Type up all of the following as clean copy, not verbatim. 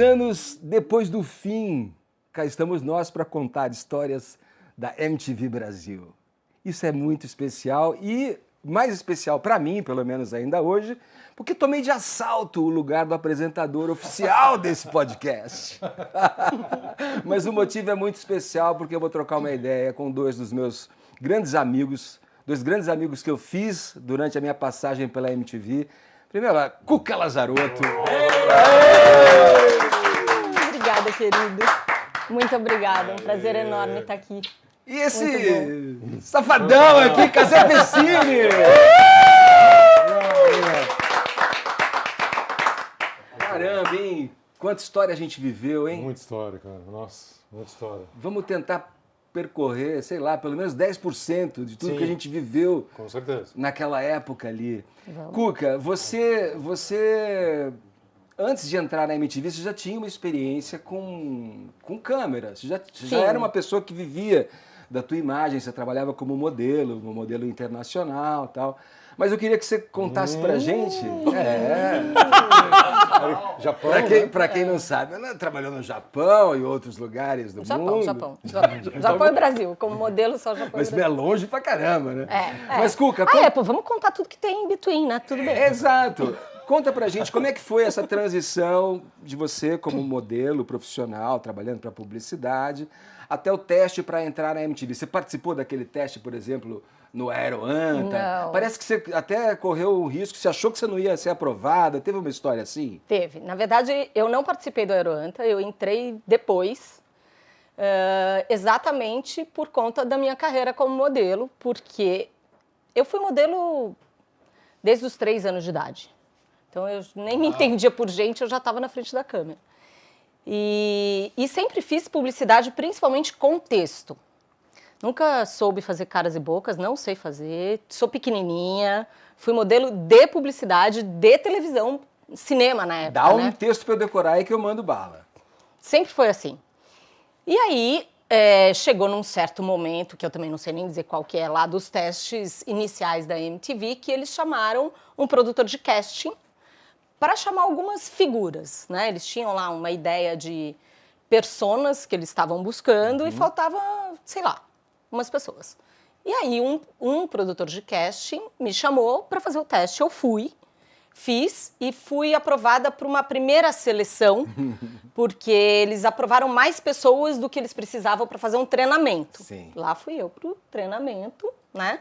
anos depois do fim, cá estamos nós para contar histórias da MTV Brasil. Isso é muito especial e mais especial para mim, pelo menos ainda hoje, porque tomei de assalto o lugar do apresentador oficial desse podcast. Mas o motivo é muito especial porque eu vou trocar uma ideia com dois dos meus grandes amigos, dois grandes amigos que eu fiz durante a minha passagem pela MTV. Primeiro, a Cuca Lazarotto. Obrigada, querido. Muito obrigada. Um prazer enorme estar aqui. E esse safadão aqui, Casé Vecini! Caramba, hein? Quanta história a gente viveu, hein? Muita história, cara. Nossa, muita história. Vamos tentar percorrer, sei lá, pelo menos 10% de tudo que a gente viveu. Com certeza. Naquela época ali. Vamos. Cuca, você antes de entrar na MTV, você já tinha uma experiência com câmera. Você já era uma pessoa que vivia da tua imagem, você trabalhava como modelo internacional e tal. Mas eu queria que você contasse pra gente. Japão, Pra quem não sabe, ela trabalhou no Japão e outros lugares do mundo. Japão e Brasil. Como modelo, só Japão Mas e Brasil. é longe pra caramba, né? É. Mas, Cuca... Vamos contar tudo que tem em between, né? Tudo bem. Exato. Conta pra gente como é que foi essa transição de você como modelo profissional, trabalhando para publicidade, até o teste para entrar na MTV. Você participou daquele teste, por exemplo, no Aeroanta? Não. Parece que você até correu o risco, você achou que você não ia ser aprovada. Teve uma história assim? Teve. Na verdade, eu não participei do Aeroanta, eu entrei depois, exatamente por conta da minha carreira como modelo, porque eu fui modelo desde os 3 anos de idade. Então, eu nem me entendia por gente, eu já estava na frente da câmera. E sempre fiz publicidade, principalmente com texto. Nunca soube fazer caras e bocas, não sei fazer. Sou pequenininha, fui modelo de publicidade, de televisão, cinema na época. Dá um texto para eu decorar aí que eu mando bala. Sempre foi assim. E aí, chegou num certo momento, que eu também não sei nem dizer qual que é, lá dos testes iniciais da MTV, que eles chamaram um produtor de casting para chamar algumas figuras, né? Eles tinham lá uma ideia de personas que eles estavam buscando e faltava, sei lá, umas pessoas. E aí um produtor de casting me chamou para fazer o teste. Eu fiz e fui aprovada para uma primeira seleção, porque eles aprovaram mais pessoas do que eles precisavam para fazer um treinamento. Sim. Lá fui eu pro treinamento, né?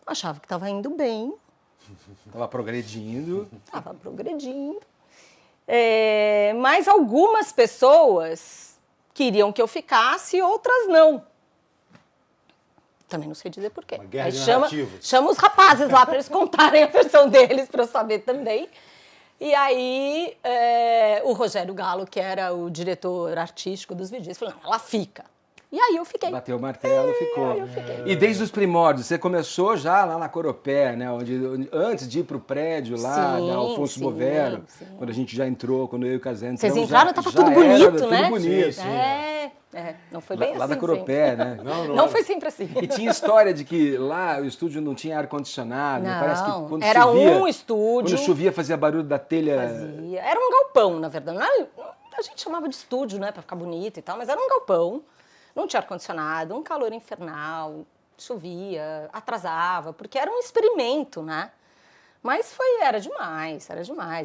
Achava que estava indo bem. Tava progredindo. Mas algumas pessoas queriam que eu ficasse e outras não. Também não sei dizer por quê. Uma guerra Aí de chama os rapazes lá para eles contarem a versão deles, para eu saber também. E aí o Rogério Galo, que era o diretor artístico dos vídeos, falou, não, ela fica. E aí eu fiquei. Bateu o martelo, ficou. Aí eu fiquei. E desde os primórdios, você começou já lá na Coropé, né? Antes de ir pro prédio lá, Sim, da Alfonso sim, Bovero, sim. quando a gente já entrou, quando eu e o Casé Vocês entramos, entraram, tava tudo bonito, né? Tudo bonito. Sim. Não foi bem Lá assim. da Coropé, sempre. né? Não foi sempre assim. E tinha história de que lá o estúdio não tinha ar-condicionado. Não, Parece que quando era chovia, um estúdio. Quando chovia fazia barulho da telha. Fazia. Era um galpão, na verdade. A gente chamava de estúdio, né, pra ficar bonito e tal, mas era um galpão. Não tinha ar-condicionado, um calor infernal, chovia, atrasava, porque era um experimento, né? Mas era demais.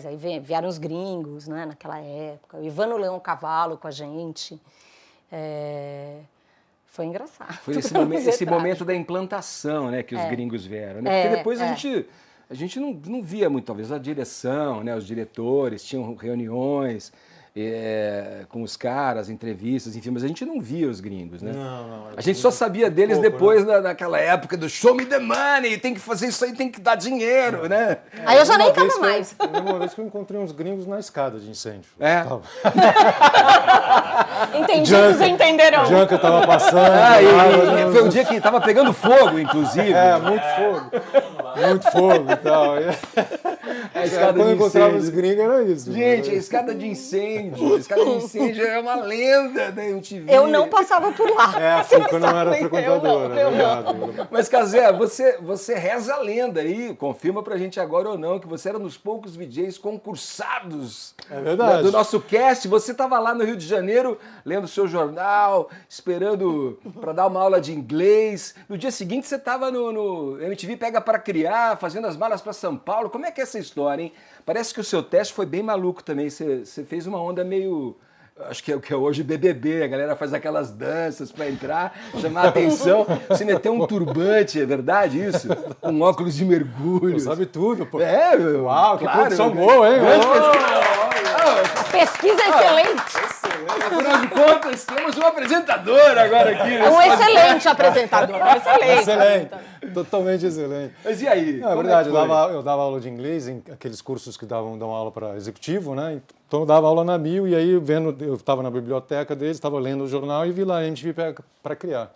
Aí vieram os gringos, né, naquela época. O Ivano Leão Cavalo com a gente. Foi engraçado. Foi esse momento da implantação, né, que os gringos vieram. Né? Porque depois a gente não via muito, talvez, a direção, né, os diretores, tinham reuniões com os caras, entrevistas, enfim, mas a gente não via os gringos, né? Não. A gente só sabia deles depois daquela época do show me the money, tem que fazer isso aí, tem que dar dinheiro, né? Aí eu já nem tava mais. Uma vez que eu encontrei uns gringos na escada de incêndio. Entendidos entenderão. Janka tava passando. Foi um dia que tava pegando fogo, inclusive. Muito fogo. Muito fogo e tal. A escada Quando de encontrava os incêndio. gringos era isso. Gente, a escada de incêndio. A escada de incêndio é uma lenda da MTV. Eu não passava por lá. É, a Cuca não era Vocês sabem, frequentadora, é eu não. verdade. Mas, Cazé, você reza a lenda aí, confirma pra gente agora ou não, que você era um dos poucos VJs concursados É verdade. do nosso cast. Você estava lá no Rio de Janeiro, lendo o seu jornal, esperando para dar uma aula de inglês. No dia seguinte você estava no MTV Pega para Criar, fazendo as malas para São Paulo. Como é que é essa história, hein? Parece que o seu teste foi bem maluco também. Você fez uma onda meio... Acho que é o que é hoje BBB, a galera faz aquelas danças para entrar, chamar a atenção. Você meteu um turbante, é verdade isso? Um óculos de mergulho. Sabe tudo, pô. É, Uau, que claro, produção boa, hein? grande Pesquisa excelente. Afinal de contas, temos um apresentador agora aqui. É um excelente apresentador. Excelente, totalmente excelente. Mas e aí? Não, é como verdade, que foi? eu dava aula de inglês em aqueles cursos que dão aula para executivo, né? Então eu dava aula na Mil e aí eu estava na biblioteca deles, estava lendo o jornal e vi lá a MTV para criar.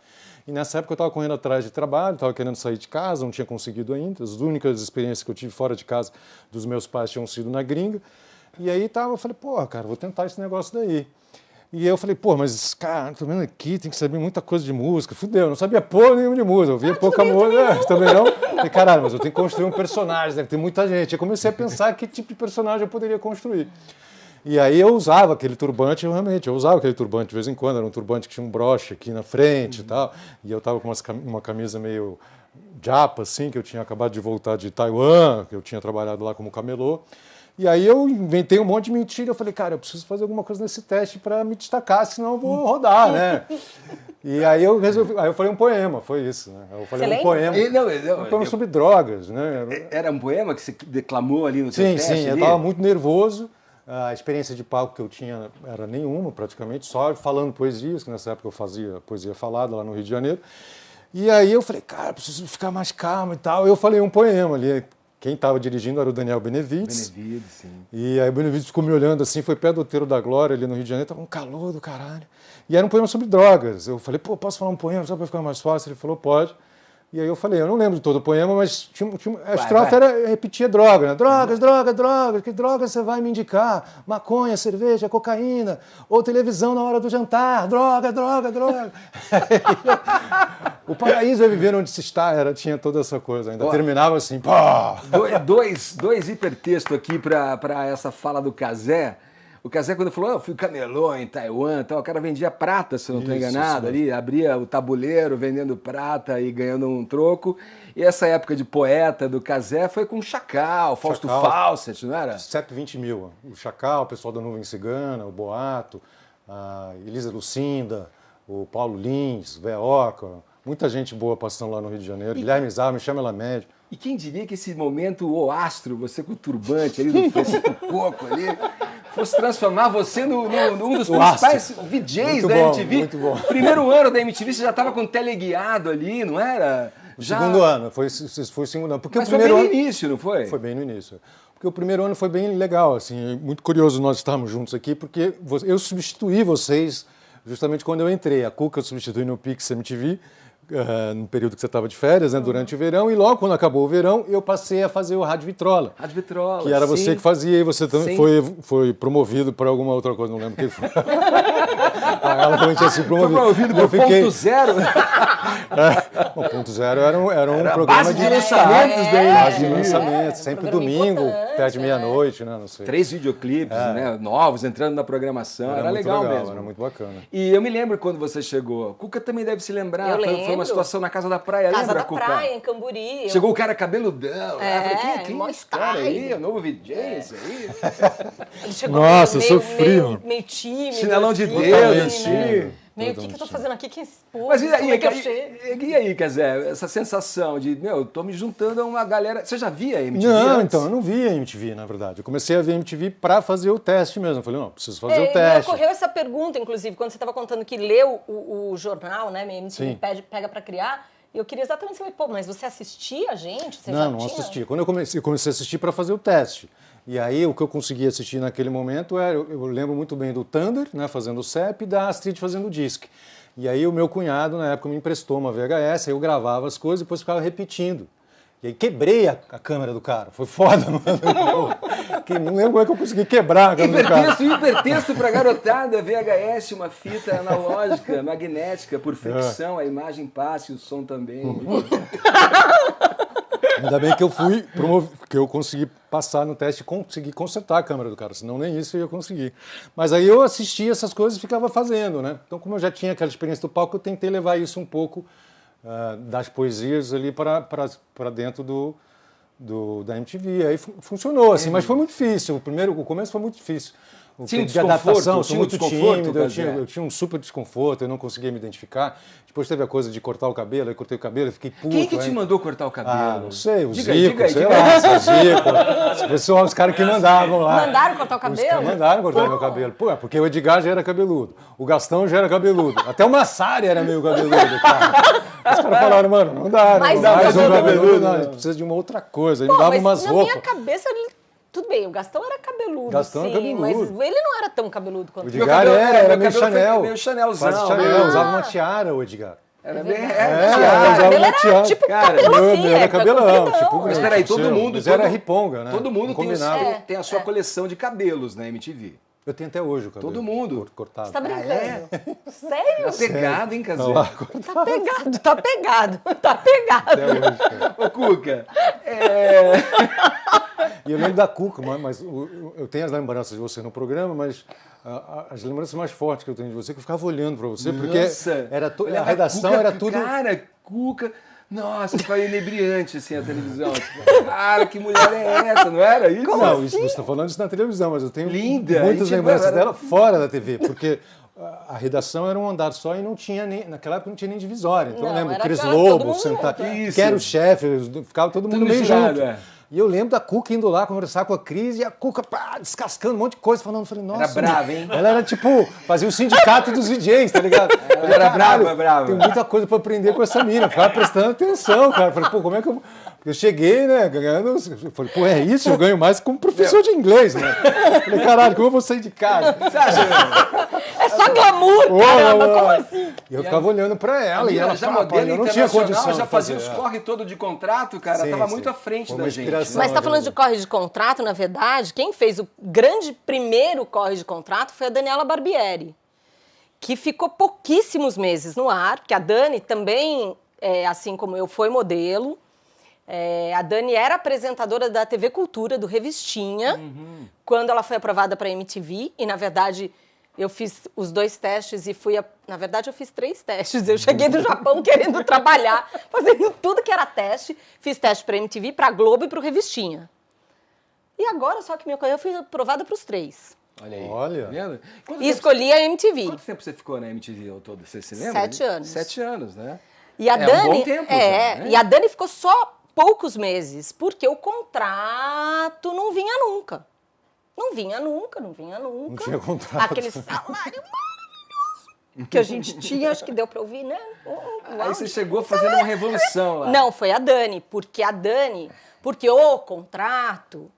E nessa época eu estava correndo atrás de trabalho, estava querendo sair de casa, não tinha conseguido ainda. As únicas experiências que eu tive fora de casa dos meus pais tinham sido na gringa. E aí eu falei, pô, cara, vou tentar esse negócio daí. E aí eu falei, pô, mas, cara, tô vendo aqui, tem que saber muita coisa de música. Fudeu, eu não sabia porra nenhuma de música, eu via pouca música. Também não. Falei, caralho, mas eu tenho que construir um personagem, deve ter muita gente. Eu comecei a pensar que tipo de personagem eu poderia construir. E aí eu usava aquele turbante, eu usava aquele turbante de vez em quando, era um turbante que tinha um broche aqui na frente e tal. E eu tava com uma camisa meio japa, assim, que eu tinha acabado de voltar de Taiwan, que eu tinha trabalhado lá como camelô. E aí eu inventei um monte de mentira. Eu falei, cara, eu preciso fazer alguma coisa nesse teste para me destacar, senão eu vou rodar, né? E aí eu falei um poema, foi isso, né? Eu falei um poema, um poema sobre drogas, né? Era um poema que você declamou ali no seu Sim, teste? sim, eu estava muito nervoso. A experiência de palco que eu tinha era nenhuma, praticamente, só falando poesias, que nessa época eu fazia poesia falada lá no Rio de Janeiro. E aí eu falei, cara, preciso ficar mais calmo e tal. Eu falei um poema ali. Quem estava dirigindo era o Daniel Benevides. Benevides, sim. E aí o Benevides ficou me olhando assim, foi perto do Outeiro da Glória, ali no Rio de Janeiro, estava um calor do caralho. E era um poema sobre drogas. Eu falei, pô, posso falar um poema só para ficar mais fácil? Ele falou, pode. E aí eu falei, eu não lembro de todo o poema, mas a estrofe era repetia droga, né? Drogas, drogas, drogas, que drogas você vai me indicar? Maconha, cerveja, cocaína, ou televisão na hora do jantar, droga, droga, droga. O paraíso é viver onde se está, tinha toda essa coisa, ainda terminava assim, pô! Dois hipertextos aqui para essa fala do Cazé. O Cazé, quando falou, eu fui camelô em Taiwan, tal, o cara vendia prata, se eu não estou enganado, ali, abria o tabuleiro vendendo prata e ganhando um troco. E essa época de poeta do Cazé foi com o Chacal, Fausto Fawcett, não era? 720 mil. O Chacal, o pessoal da Nuvem Cigana, o Boato, a Elisa Lucinda, o Paulo Lins, Veoca, muita gente boa passando lá no Rio de Janeiro. Guilherme Zar, me chama ela médio. E quem diria que esse momento, o astro, você com o turbante ali do Francisco Coco ali, fosse transformar você num dos principais VJs da MTV. Muito bom. Primeiro ano da MTV, você já estava com teleguiado ali, não era? Segundo ano, foi o segundo ano. Porque mas foi bem no início, não foi? Foi bem no início. Porque o primeiro ano foi bem legal, assim, muito curioso nós estarmos juntos aqui, porque eu substituí vocês justamente quando eu entrei. A Cuca eu substituí no Pix MTV, no período que você estava de férias, né, durante o verão, e logo quando acabou o verão, eu passei a fazer o Rádio Vitrola. Rádio Vitrola, que era você que fazia, e você também foi promovido por alguma outra coisa, não lembro o que foi. Ela também tinha sido promovido. Foi promovido por Ponto Zero? O Ponto Zero era um programa base de lançamentos daí. Base de lançamentos, sempre domingo, perto de meia-noite, né, não sei. 3 videoclipes, né, novos, entrando na programação, era legal mesmo. Era muito bacana. E eu me lembro quando você chegou, Cuca também deve se lembrar, foi uma situação na Casa da Praia, lembra, Cuca? Casa da Praia, em Camburi. Chegou o cara cabeludão, falei, quem é esse cara aí? O novo VJ, esse aí? Ele chegou Nossa, eu sou frio. Meio tímido. Chinelão de assim, Deus, né? Meio, o que eu tô fazendo aqui? Que público, mas e como é que eu chego? e aí, quer dizer, essa sensação de, eu tô me juntando a uma galera... Você já via a MTV Não, antes? então, eu não via a MTV, na verdade. Eu comecei a ver a MTV para fazer o teste mesmo. Eu falei, não, preciso fazer o teste. Me ocorreu essa pergunta, inclusive, quando você estava contando que leu o jornal, né, MTV Pega para Criar, e eu queria exatamente saber, pô, mas você assistia a gente? Você não assistia. Quando eu comecei a assistir para fazer o teste. E aí o que eu consegui assistir naquele momento era, eu lembro muito bem do Thunder, né, fazendo o CEP, e da Astrid fazendo o disc. E aí o meu cunhado, na época, me emprestou uma VHS, aí eu gravava as coisas e depois ficava repetindo. E aí quebrei a câmera do cara. Foi foda, mano. Não lembro como é que eu consegui quebrar a câmera do cara. Hipertexto pra garotada, VHS, uma fita analógica, magnética, por fricção, a imagem passa e o som também. Ainda bem que que eu consegui passar no teste e consegui consertar a câmera do cara, senão nem isso eu ia conseguir. Mas aí eu assistia essas coisas e ficava fazendo, né? Então, como eu já tinha aquela experiência do palco, eu tentei levar isso um pouco das poesias ali para dentro da MTV. Aí funcionou, assim, mas foi muito difícil. O começo foi muito difícil. De adaptação, eu sou muito tímido, eu tinha um super desconforto, eu não conseguia me identificar. Depois teve a coisa de cortar o cabelo, aí cortei o cabelo, fiquei puto. Quem que te mandou cortar o cabelo? Ah, não sei, o Zico, sei lá, o Zico. Os caras que mandavam lá. Mandaram cortar o cabelo? Mandaram cortar meu cabelo. Pô, porque o Edgar já era cabeludo, o Gastão já era cabeludo, até o Massari era meio cabeludo, cara. Os caras falaram, mano, não dá, não dá mais um cabeludo, não, a gente precisa de uma outra coisa. Ele dava umas roupas. Na minha cabeça, tudo bem, o Gastão era cabeludo, Gastão sim, era cabeludo. mas ele não era tão cabeludo quanto o Edgar era meio Chanel. Meio Chanelzão. Quase Chanel, usava uma tiara o Edgar. Era bem... Ele era tipo cabelo assim, era cabelão. Mas peraí, todo mundo... Mas era riponga, né? Todo mundo tem a sua coleção de cabelos na MTV. Eu tenho até hoje o cabelo. Todo mundo. Cortado. Você tá brincando? Sério? Tá pegado, hein, Casé? Tá pegado. Até hoje, cara. Ô, Cuca, E eu lembro da Cuca, mas eu tenho as lembranças de você no programa, mas as lembranças mais fortes que eu tenho de você, que eu ficava olhando pra você, porque a redação era tudo... Cara, Cuca... Nossa, ficava inebriante, assim, a televisão. Tipo, cara, que mulher é essa? Não era isso? Não, isso, você está falando isso na televisão, mas eu tenho Linda, muitas lembranças dela fora da TV, porque a redação era um andar só e não tinha nem... Naquela época não tinha nem divisória. Então eu lembro, o Cris Lobo, que era o chefe, ficava todo mundo meio junto. E eu lembro da Cuca indo lá conversar com a Cris e a Cuca descascando um monte de coisa, falando, falei, nossa... Era brava, hein? Ela era tipo, fazia o sindicato dos DJs, tá ligado? Ela era brava. Tem muita coisa pra aprender com essa mina, ficava prestando atenção, cara. Falei, pô, como é que eu... Eu cheguei, né, ganhando... Falei, pô, é isso? Eu ganho mais como professor de inglês, né? Falei, caralho, como eu vou sair de casa? É só glamour, caramba, como assim? E eu ficava olhando pra ela, e ela já modelo eu não tinha condição já fazia os corre todo de contrato, cara, sim, tava muito à frente da gente. Mas tá falando de corre de contrato, na verdade, quem fez o grande primeiro corre de contrato foi a Daniela Barbieri, que ficou pouquíssimos meses no ar, porque a Dani também, assim como eu, foi modelo. A Dani era apresentadora da TV Cultura, do Revistinha, quando ela foi aprovada para a MTV, e na verdade eu fiz os 2 testes e na verdade eu fiz 3 testes, eu cheguei do Japão querendo trabalhar, fazendo tudo que era teste, fiz teste para a MTV, para a Globo e para o Revistinha. E agora, só que eu fui aprovada para os 3. Olha aí. Olha. E escolhi a MTV. Quanto tempo você ficou na MTV ao todo? Você se lembra? 7 anos. 7 anos, né? E a Dani, um bom tempo já, né? E a Dani ficou só poucos meses, porque o contrato não vinha nunca. Não vinha nunca. Não tinha contrato. Aquele salário maravilhoso que a gente tinha, acho que deu para ouvir, né? Aí você chegou fazendo uma revolução lá. Não, foi a Dani, porque o contrato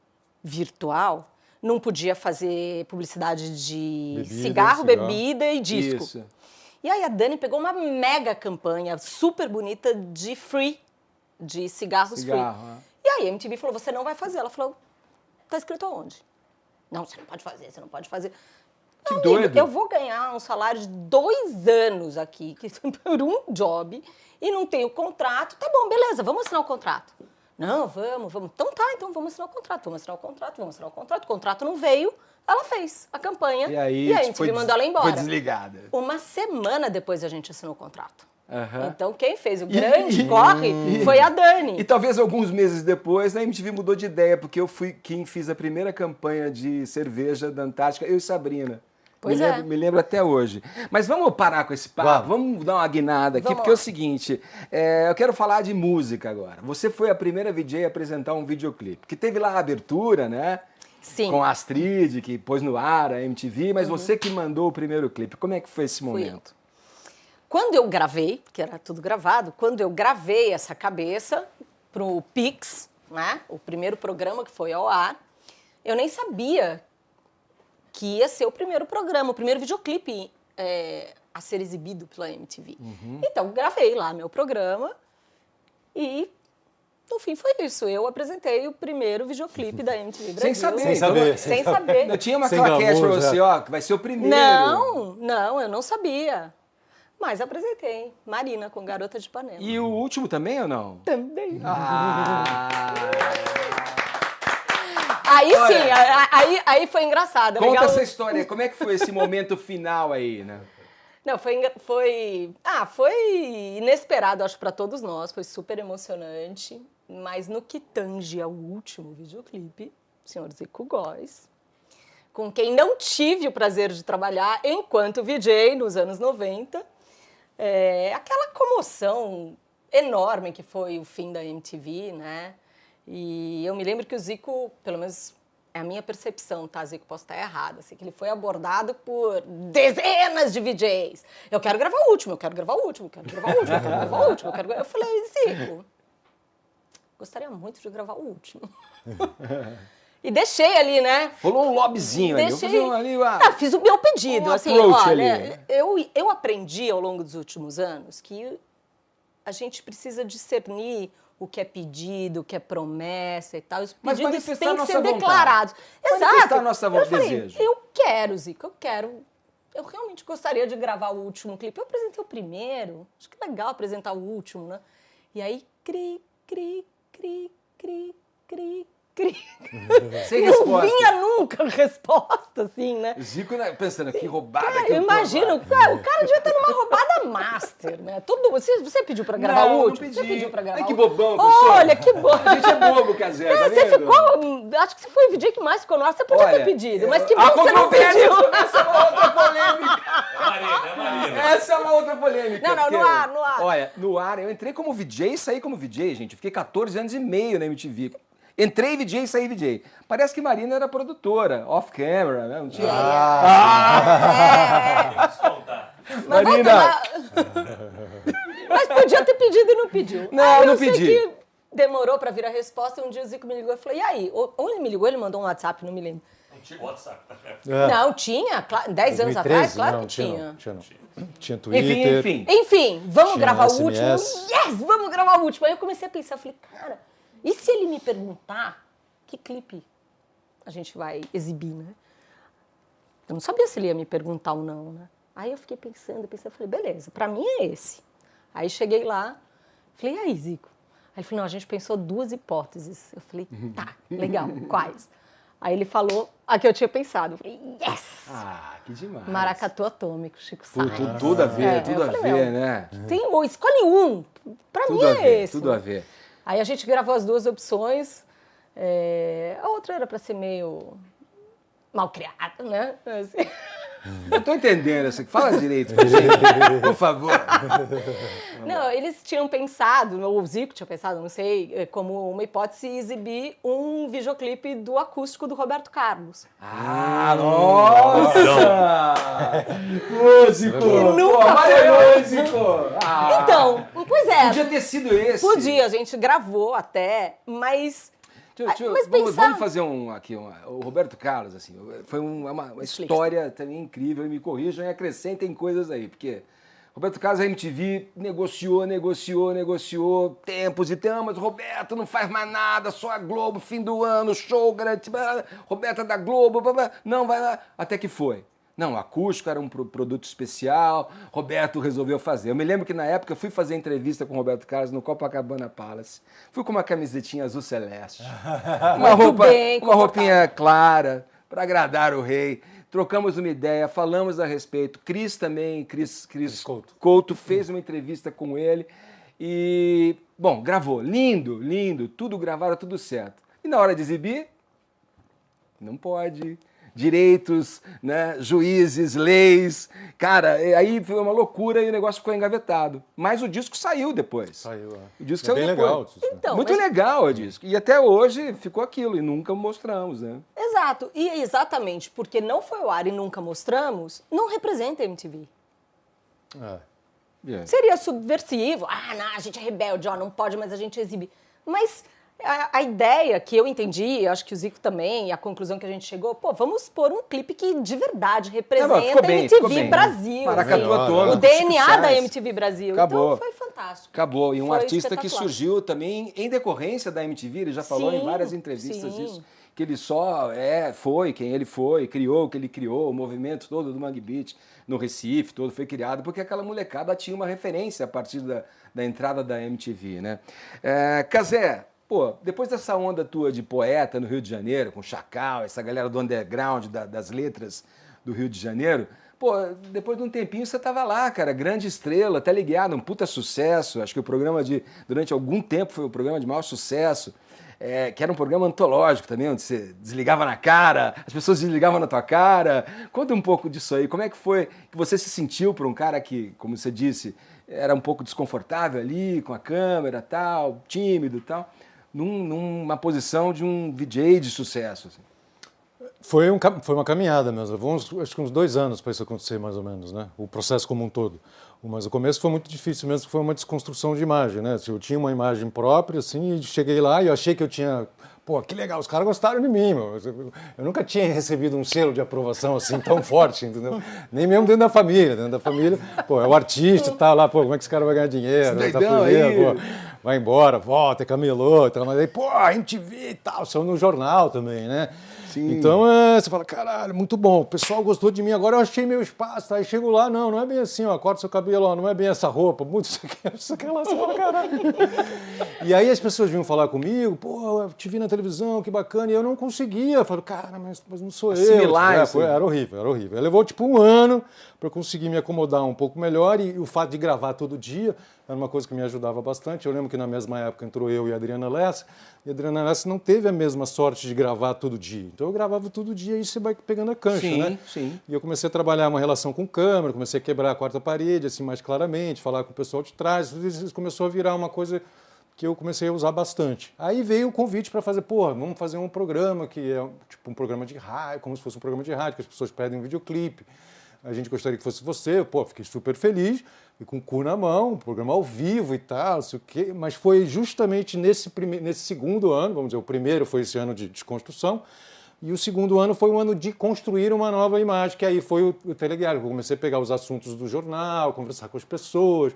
virtual não podia fazer publicidade de cigarro, bebida e disco. Isso. E aí a Dani pegou uma mega campanha super bonita de free, de cigarros free. E aí a MTV falou, você não vai fazer. Ela falou, tá escrito aonde? Não, você não pode fazer. Que doido. Eu vou ganhar um salário de 2 anos aqui, por um job, e não tenho contrato. Tá bom, beleza, vamos assinar o contrato. Não, vamos. Então vamos assinar o contrato. O contrato não veio, ela fez a campanha. E aí a MTV mandou ela embora. Foi desligada. Uma semana depois a gente assinou o contrato. Uhum. Então quem fez o grande corre foi a Dani. E talvez alguns meses depois a MTV mudou de ideia, porque eu fui quem fiz a primeira campanha de cerveja da Antártica, eu e Sabrina. Me lembro até hoje. Mas vamos parar com esse papo, vamos dar uma guinada aqui, porque é o seguinte, eu quero falar de música agora. Você foi a primeira VJ a apresentar um videoclipe, que teve lá a abertura, né? Sim. Com a Astrid, que pôs no ar a MTV, mas você que mandou o primeiro clipe. Como é que foi esse momento? Quando eu gravei, que era tudo gravado, quando eu gravei essa cabeça pro Pix, né? O primeiro programa que foi ao ar, eu nem sabia que ia ser o primeiro programa, o primeiro videoclipe a ser exibido pela MTV. Então, gravei lá meu programa e no fim foi isso. Eu apresentei o primeiro videoclipe da MTV Brasil. Sem saber. Sem saber. Sem saber. Não tinha uma Sem claquete pra glamour, você, ó, que vai ser o primeiro. Não, eu não sabia. Mas apresentei. Marina, com Garota de Ipanema. E o último também ou não? Também. Ah! Aí Olha, sim, aí foi engraçado. Conta legal. essa história. Como é que foi esse momento final aí, né? Não, foi inesperado, acho, para todos nós. Foi super emocionante. Mas no que tange ao último videoclipe, o senhor Zico Góes, com quem não tive o prazer de trabalhar enquanto VJ nos anos 90, aquela comoção enorme que foi o fim da MTV, né? E eu me lembro que o Zico, pelo menos é a minha percepção, tá, Zico? Posso estar errada, assim, que ele foi abordado por dezenas de VJs. Eu quero gravar o último, eu quero gravar o último, eu quero gravar o último, eu quero gravar o último. Eu falei, Zico, gostaria muito de gravar o último. E deixei ali, né? Rolou um lobbyzinho ali. Deixei... fiz o meu pedido. Assim, olha, ali. eu aprendi ao longo dos últimos anos que a gente precisa discernir o que é pedido, o que é promessa e tal. Os pedidos têm que ser declarados. Exato. A nossa desejo. Eu quero, Zico, eu quero. Eu realmente gostaria de gravar o último clipe. Eu apresentei o primeiro. Acho que é legal apresentar o último, né? E aí, cri. Sem não resposta. vinha nunca resposta, assim, né? Zico pensando, que roubada Cara, que eu tô imagina, o cara devia estar numa roubada master, né? Você pediu pra gravar o último? Não Você pedi. pediu pra gravar Ai, que o último? bobão que eu sou. Olha, que bobo. A gente é bobo, Casé, tá Você vendo? ficou... Acho que você foi o VJ que mais ficou no ar. Você podia ter pedido, mas que bom que você não pediu. Essa é uma outra polêmica. É Marina. Essa é uma outra polêmica. Não, no ar. Olha, no ar, eu entrei como VJ e saí como VJ, gente. Eu fiquei 14 anos e meio na MTV. Entrei VJ e saí VJ. Parece que Marina era produtora, off-camera, né? Não tinha... Mas Marina! Mas podia ter pedido e não pediu. Não, não sei pedi. que demorou pra vir a resposta e um dia o Zico me ligou e falou, e aí? Ou ele me ligou, ele mandou um WhatsApp, não me lembro. Não tinha WhatsApp. Não, tinha. 10 anos 2013? atrás, claro Não, que tinha. Tinha Twitter. Enfim, vamos Tinha gravar o SMS. último. Yes, vamos gravar o último. Aí eu comecei a pensar, eu falei, cara, e se ele me perguntar que clipe a gente vai exibir, né? Eu não sabia se ele ia me perguntar ou não, né? Aí eu fiquei pensando, falei, beleza, pra mim é esse. Aí cheguei lá, falei, e aí, Zico? Aí ele falou, não, a gente pensou 2 hipóteses. Eu falei, tá, legal, quais? Aí ele falou a que eu tinha pensado. Eu falei, yes! Ah, que demais. Maracatu Atômico, Chico Sainz. Tudo a ver, tudo a eu ver, falei, né? Escolhe um. Pra Tudo mim a é ver, esse. tudo a ver. Aí a gente gravou as 2 opções. A outra era pra ser meio malcriada, né? Assim. Eu tô entendendo isso aqui. Fala direito pra gente, por favor. Não, eles tinham pensado, ou o Zico tinha pensado, não sei, como uma hipótese exibir um videoclipe do acústico do Roberto Carlos. Ah, nossa! Músico! nunca foi Zico! Ah, Então, pois é. podia ter sido esse. Podia, a gente gravou até, mas... Mas Vamos pensar... fazer o Roberto Carlos, assim, foi uma história também incrível, e me corrijam e acrescentem coisas aí, porque Roberto Carlos, a MTV negociou tempos e tempos, Roberto não faz mais nada, só a Globo, fim do ano, show, grande, Roberto é da Globo, não, vai lá, até que foi. Não, acústico era um produto especial, Roberto resolveu fazer. Eu me lembro que na época eu fui fazer entrevista com o Roberto Carlos no Copacabana Palace. Fui com uma camisetinha azul celeste, uma roupinha clara, para agradar o rei. Trocamos uma ideia, falamos a respeito. Cris Couto fez uma entrevista com ele e, bom, gravou. Lindo, tudo gravado, tudo certo. E na hora de exibir, não pode... Direitos, né, juízes, leis, cara, aí foi uma loucura e o negócio ficou engavetado. Mas o disco saiu depois. Saiu, O disco é saiu bem depois. legal. Então, muito legal o disco. E até hoje ficou aquilo e nunca mostramos, né? Exato. E exatamente porque não foi ao ar e nunca mostramos, não representa a MTV. Seria subversivo. Não, a gente é rebelde, não pode, mas a gente exibe. Mas a ideia que eu entendi, acho que o Zico também, e a conclusão que a gente chegou, vamos pôr um clipe que de verdade representa a MTV Brasil. Maracatu Atômico, o DNA da MTV Brasil. Acabou. Então foi fantástico. fantástico. Acabou. E um Foi artista que espetacular. surgiu também em decorrência da MTV, ele já falou em Sim, várias entrevistas sim. isso, que ele só foi quem ele foi, criou o que ele criou, o movimento todo do Mangue Beat no Recife, todo foi criado, porque aquela molecada tinha uma referência a partir da entrada da MTV, né? Cazé, pô, depois dessa onda tua de poeta no Rio de Janeiro, com Chacal, essa galera do underground, das letras do Rio de Janeiro, pô, depois de um tempinho você tava lá, cara, grande estrela, teleguiado, um puta sucesso. Acho que o programa durante algum tempo foi o programa de maior sucesso, que era um programa antológico também, onde você desligava na cara, as pessoas desligavam na tua cara. Conta um pouco disso aí, como é que foi que você se sentiu para um cara que, como você disse, era um pouco desconfortável ali, com a câmera tal, tímido e tal, numa posição de um VJ de sucesso, assim. Foi uma caminhada mesmo. Levou acho que uns 2 anos para isso acontecer, mais ou menos, né? O processo como um todo. Mas o começo foi muito difícil mesmo, porque foi uma desconstrução de imagem, né? Eu tinha uma imagem própria, assim, e cheguei lá e eu achei que eu tinha... Pô, que legal, os caras gostaram de mim, meu. Eu nunca tinha recebido um selo de aprovação assim tão forte, entendeu? Nem mesmo dentro da família. Dentro da família, pô, é o artista e tal, lá, pô, como é que esse cara vai ganhar dinheiro? Tá fugindo, pô, vai embora, volta, é camelô e tal. Mas aí, pô, MTV e tal, saiu no jornal também, né? Sim. Então, você fala, caralho, muito bom, o pessoal gostou de mim, agora eu achei meu espaço, aí chego lá, não é bem assim, ó, corta seu cabelo, ó, não é bem essa roupa, muito isso aqui lá, você fala, caralho. E aí as pessoas vinham falar comigo, pô, eu te vi na televisão, que bacana, e eu não conseguia, eu falo, cara, mas não sou assimilar eu. Era horrível, era horrível. Levou tipo 1 ano para eu conseguir me acomodar um pouco melhor, e o fato de gravar todo dia era uma coisa que me ajudava bastante. Eu lembro que na mesma época entrou eu e a Adriana Lessa, e a Adriana Lessa não teve a mesma sorte de gravar todo dia. Então eu gravava todo dia e você vai pegando a cancha, né? Sim. E eu comecei a trabalhar uma relação com câmera, comecei a quebrar a quarta parede, assim, mais claramente, falar com o pessoal de trás. Isso começou a virar uma coisa que eu comecei a usar bastante. Aí veio o convite para fazer, pô, vamos fazer um programa que é tipo um programa de rádio, como se fosse um programa de rádio, que as pessoas pedem um videoclipe. A gente gostaria que fosse você, pô, fiquei super feliz, e com o cu na mão, um programa ao vivo e tal, não sei o quê, mas foi justamente nesse segundo ano, vamos dizer, o primeiro foi esse ano de desconstrução, e o segundo ano foi um ano de construir uma nova imagem, que aí foi o telediário. Eu comecei a pegar os assuntos do jornal, conversar com as pessoas,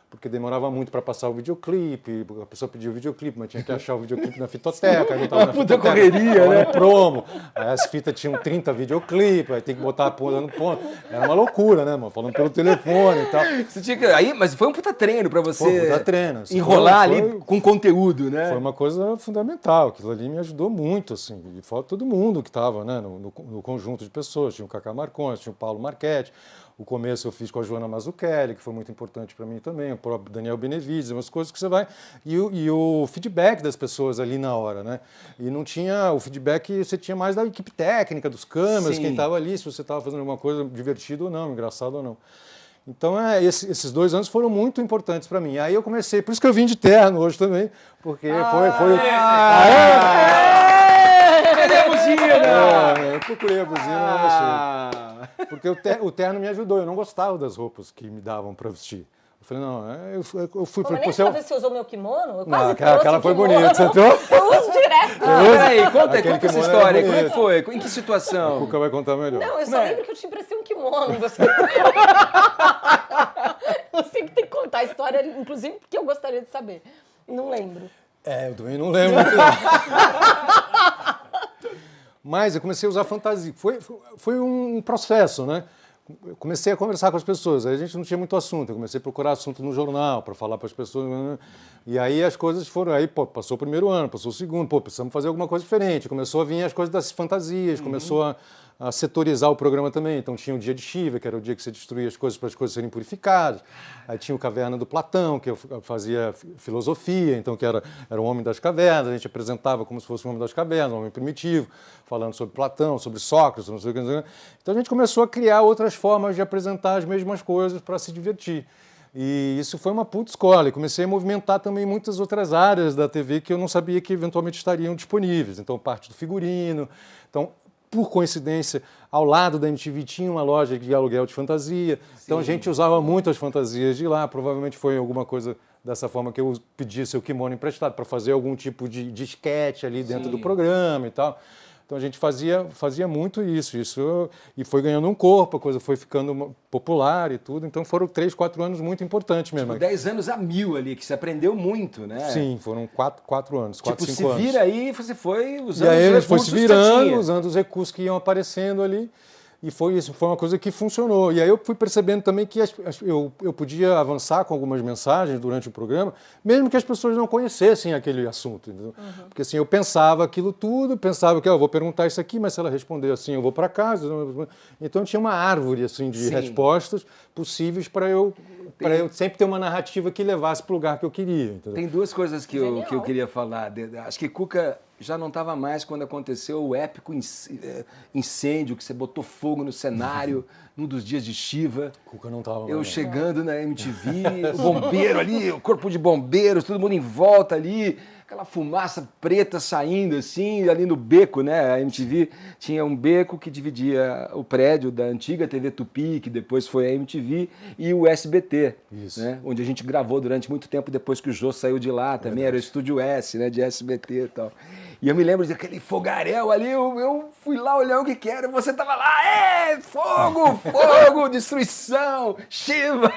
porque demorava muito para passar o videoclipe, a pessoa pedia o videoclipe, mas tinha que achar o videoclipe na fitoteca, aí não estava na Puta fitoteca, correria, né? no promo, aí as fitas tinham 30 videoclipes, aí tem que botar a ponta no ponto, era uma loucura, né, mano, falando pelo telefone e tal. Você tinha que... Aí, mas foi um puta treino pra você Foi um puta treino, enrolar ali com conteúdo, né? Foi uma coisa fundamental, aquilo ali me ajudou muito, assim, e fora todo mundo que estava, né, no conjunto de pessoas, tinha o Cacá Marcondes, tinha o Paulo Marchetti. O começo eu fiz com a Joana Mazzucchelli, que foi muito importante para mim também, o próprio Daniel Benevides, umas coisas que você vai... E o feedback das pessoas ali na hora, né? E não tinha... O feedback você tinha mais da equipe técnica, dos câmeras, quem estava ali, se você estava fazendo alguma coisa divertida ou não, engraçado ou não. Então, esses 2 anos foram muito importantes para mim. Aí eu comecei... Por isso que eu vim de terno hoje também, porque foi... Cadê a buzina? Eu procurei a buzina, não achei. Porque o terno me ajudou, eu não gostava das roupas que me davam para vestir. Eu falei, não, eu fui... Pô, mas nem pra ver se você usou meu kimono? Eu quase aquela foi kimono. bonita, você entrou? Eu uso direto. Peraí, conta Aquele essa kimono história. era Como é que bonito. foi? Em que O situação? Cuca vai contar melhor. Não, eu só lembro que eu te emprestei um kimono. Você... Você que tem que contar a história, inclusive porque eu gostaria de saber. Não lembro. Eu também não lembro. Mas eu comecei a usar fantasia. Foi um processo, né? Eu comecei a conversar com as pessoas, aí a gente não tinha muito assunto, eu comecei a procurar assunto no jornal para falar para as pessoas, né? E aí as coisas foram, aí pô, passou o primeiro ano, passou o segundo, pô, precisamos fazer alguma coisa diferente, começou a vir as coisas das fantasias, começou a setorizar o programa também, então tinha o dia de Shiva, que era o dia que você destruía as coisas para as coisas serem purificadas, aí tinha o Caverna do Platão, que eu fazia filosofia, então que era o homem das cavernas, a gente apresentava como se fosse o homem das cavernas, um homem primitivo, falando sobre Platão, sobre Sócrates, não sei o que. Então a gente começou a criar outras formas de apresentar as mesmas coisas para se divertir. E isso foi uma puta escola. E comecei a movimentar também muitas outras áreas da TV que eu não sabia que eventualmente estariam disponíveis. Então, parte do figurino. Então, por coincidência, ao lado da MTV tinha uma loja de aluguel de fantasia. Sim. Então, a gente usava muito as fantasias de lá. Provavelmente foi alguma coisa dessa forma que eu pedi seu kimono emprestado para fazer algum tipo de esquete ali dentro do programa e tal. Então a gente fazia muito isso, e foi ganhando um corpo, a coisa foi ficando popular e tudo. Então foram 3, 4 anos muito importantes mesmo. 10 anos a mil ali, que você aprendeu muito, né? Sim, foram 4 anos, 4, 5 anos. Se vira aí, você foi usando os recursos. E aí a gente foi se virando, usando os recursos que iam aparecendo ali. E foi isso, foi uma coisa que funcionou. E aí eu fui percebendo também que eu podia avançar com algumas mensagens durante o programa, mesmo que as pessoas não conhecessem aquele assunto. Entendeu? Porque assim, eu pensava aquilo tudo, pensava que eu vou perguntar isso aqui, mas se ela responder assim, eu vou para casa. Então tinha uma árvore assim, de respostas possíveis para eu sempre ter uma narrativa que levasse para o lugar que eu queria. Entendeu? Tem duas coisas que eu queria falar. Acho que Cuca já não estava mais quando aconteceu o épico incêndio, que você botou fogo no cenário, num dos dias de Shiva. Cuca não estava mais. Eu chegando na MTV, o bombeiro ali, o corpo de bombeiros, todo mundo em volta ali, aquela fumaça preta saindo assim, ali no beco, né? A MTV tinha um beco que dividia o prédio da antiga TV Tupi, que depois foi a MTV, e o SBT, né? Onde a gente gravou durante muito tempo depois que o Jô saiu de lá também, era o Estúdio S, né? De SBT e tal. E eu me lembro daquele fogaréu ali, eu fui lá olhar o que era, você tava lá, fogo, fogo, destruição, Shiva.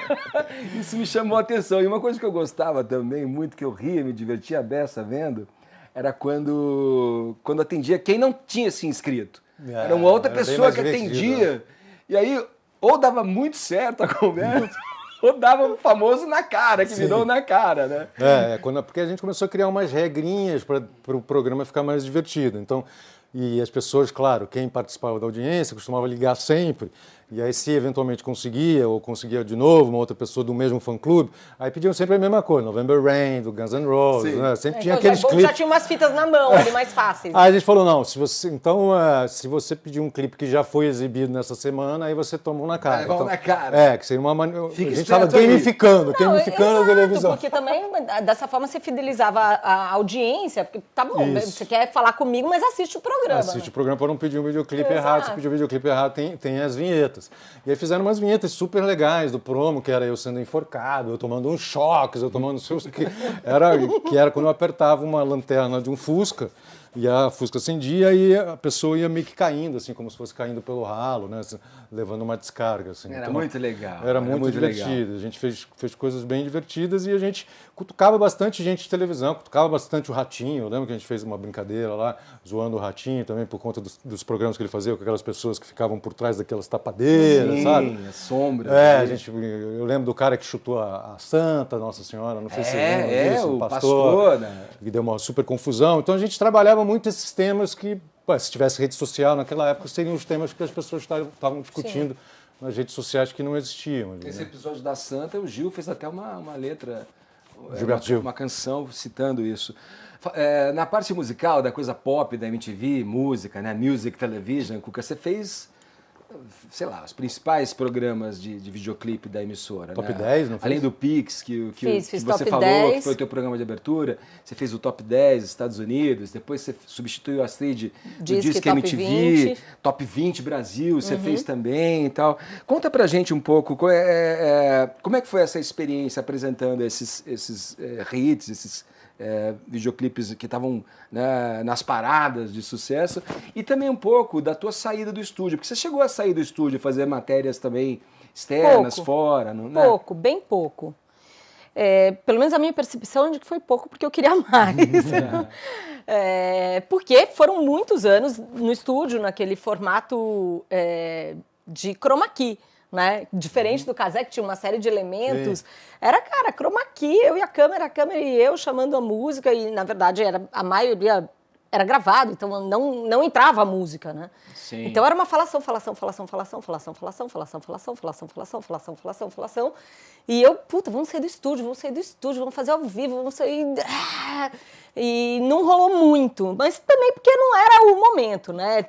Isso me chamou a atenção. E uma coisa que eu gostava também, muito, que eu ria, me divertia a beça vendo, era quando atendia quem não tinha se inscrito. Era uma outra pessoa que atendia. E aí, ou dava muito certo a conversa, ou dava o famoso na cara, que virou na cara, né? Porque a gente começou a criar umas regrinhas para o programa ficar mais divertido. Então, e as pessoas, claro, quem participava da audiência costumava ligar sempre. E aí, se eventualmente conseguia, ou conseguia de novo, uma outra pessoa do mesmo fã-clube, aí pediam sempre a mesma coisa, November Rain, do Guns N' Roses, né? Sempre tinha aqueles clipes. Já tinha umas fitas na mão ali, mais fáceis. Aí a gente falou, não, se você pedir um clipe que já foi exibido nessa semana, aí você toma um na cara. Então, na cara. Que seria uma maneira... A gente estava gamificando a televisão. Porque também, dessa forma, você fidelizava a audiência, porque tá bom, você quer falar comigo, mas assiste o programa. Assiste o programa para não pedir um videoclipe errado. Se pedir um videoclipe errado, tem as vinhetas. E aí fizeram umas vinhetas super legais do promo, que era eu sendo enforcado, eu tomando uns choques, eu tomando que era quando eu apertava uma lanterna de um Fusca, e a Fusca acendia e a pessoa ia meio que caindo, assim, como se fosse caindo pelo ralo, né, assim, levando uma descarga. Assim. Era muito legal. Era muito divertido. Legal. A gente fez coisas bem divertidas e a gente cutucava bastante gente de televisão, cutucava bastante o Ratinho. Eu lembro que a gente fez uma brincadeira lá, zoando o Ratinho também por conta dos programas que ele fazia com aquelas pessoas que ficavam por trás daquelas tapadeiras, sabe? Sim, sombra. Eu lembro do cara que chutou a Santa, Nossa Senhora, não sei se você lembra disso, o pastor, né? Que deu uma super confusão. Então a gente trabalhava muito esses temas que, se tivesse rede social naquela época, seriam os temas que as pessoas estavam discutindo nas redes sociais que não existiam. Esse episódio da Santa, o Gil fez até uma letra, uma canção citando isso. Na parte musical, da coisa pop da MTV, música, né, Music Television, Cuca, você fez, sei lá, os principais programas de videoclipe da emissora. Top né? 10, não fez? Além do Pix, que você Top falou, 10. que foi o teu programa de abertura, você fez o Top 10 Estados Unidos, depois você substituiu a Astrid do Disque MTV, 20. Top 20 Brasil, você fez também e tal. Conta pra gente um pouco, como é que foi essa experiência apresentando esses hits, esses videoclipes que estavam, né, nas paradas de sucesso, e também um pouco da tua saída do estúdio, porque você chegou a sair do estúdio, fazer matérias também externas, fora, não, né? Pouco, bem pouco. Pelo menos a minha percepção é de que foi pouco porque eu queria mais. Porque foram muitos anos no estúdio, naquele formato de chroma key. Né? Diferente do casé, que tinha uma série de elementos, era, cara, chroma key, eu e a câmera e eu chamando a música, e na verdade a maioria era gravado, então não entrava a música, né? Sim. Então era uma falação, e eu, vamos sair do estúdio, vamos fazer ao vivo, vamos sair... E não rolou muito, mas também porque não era o momento, né?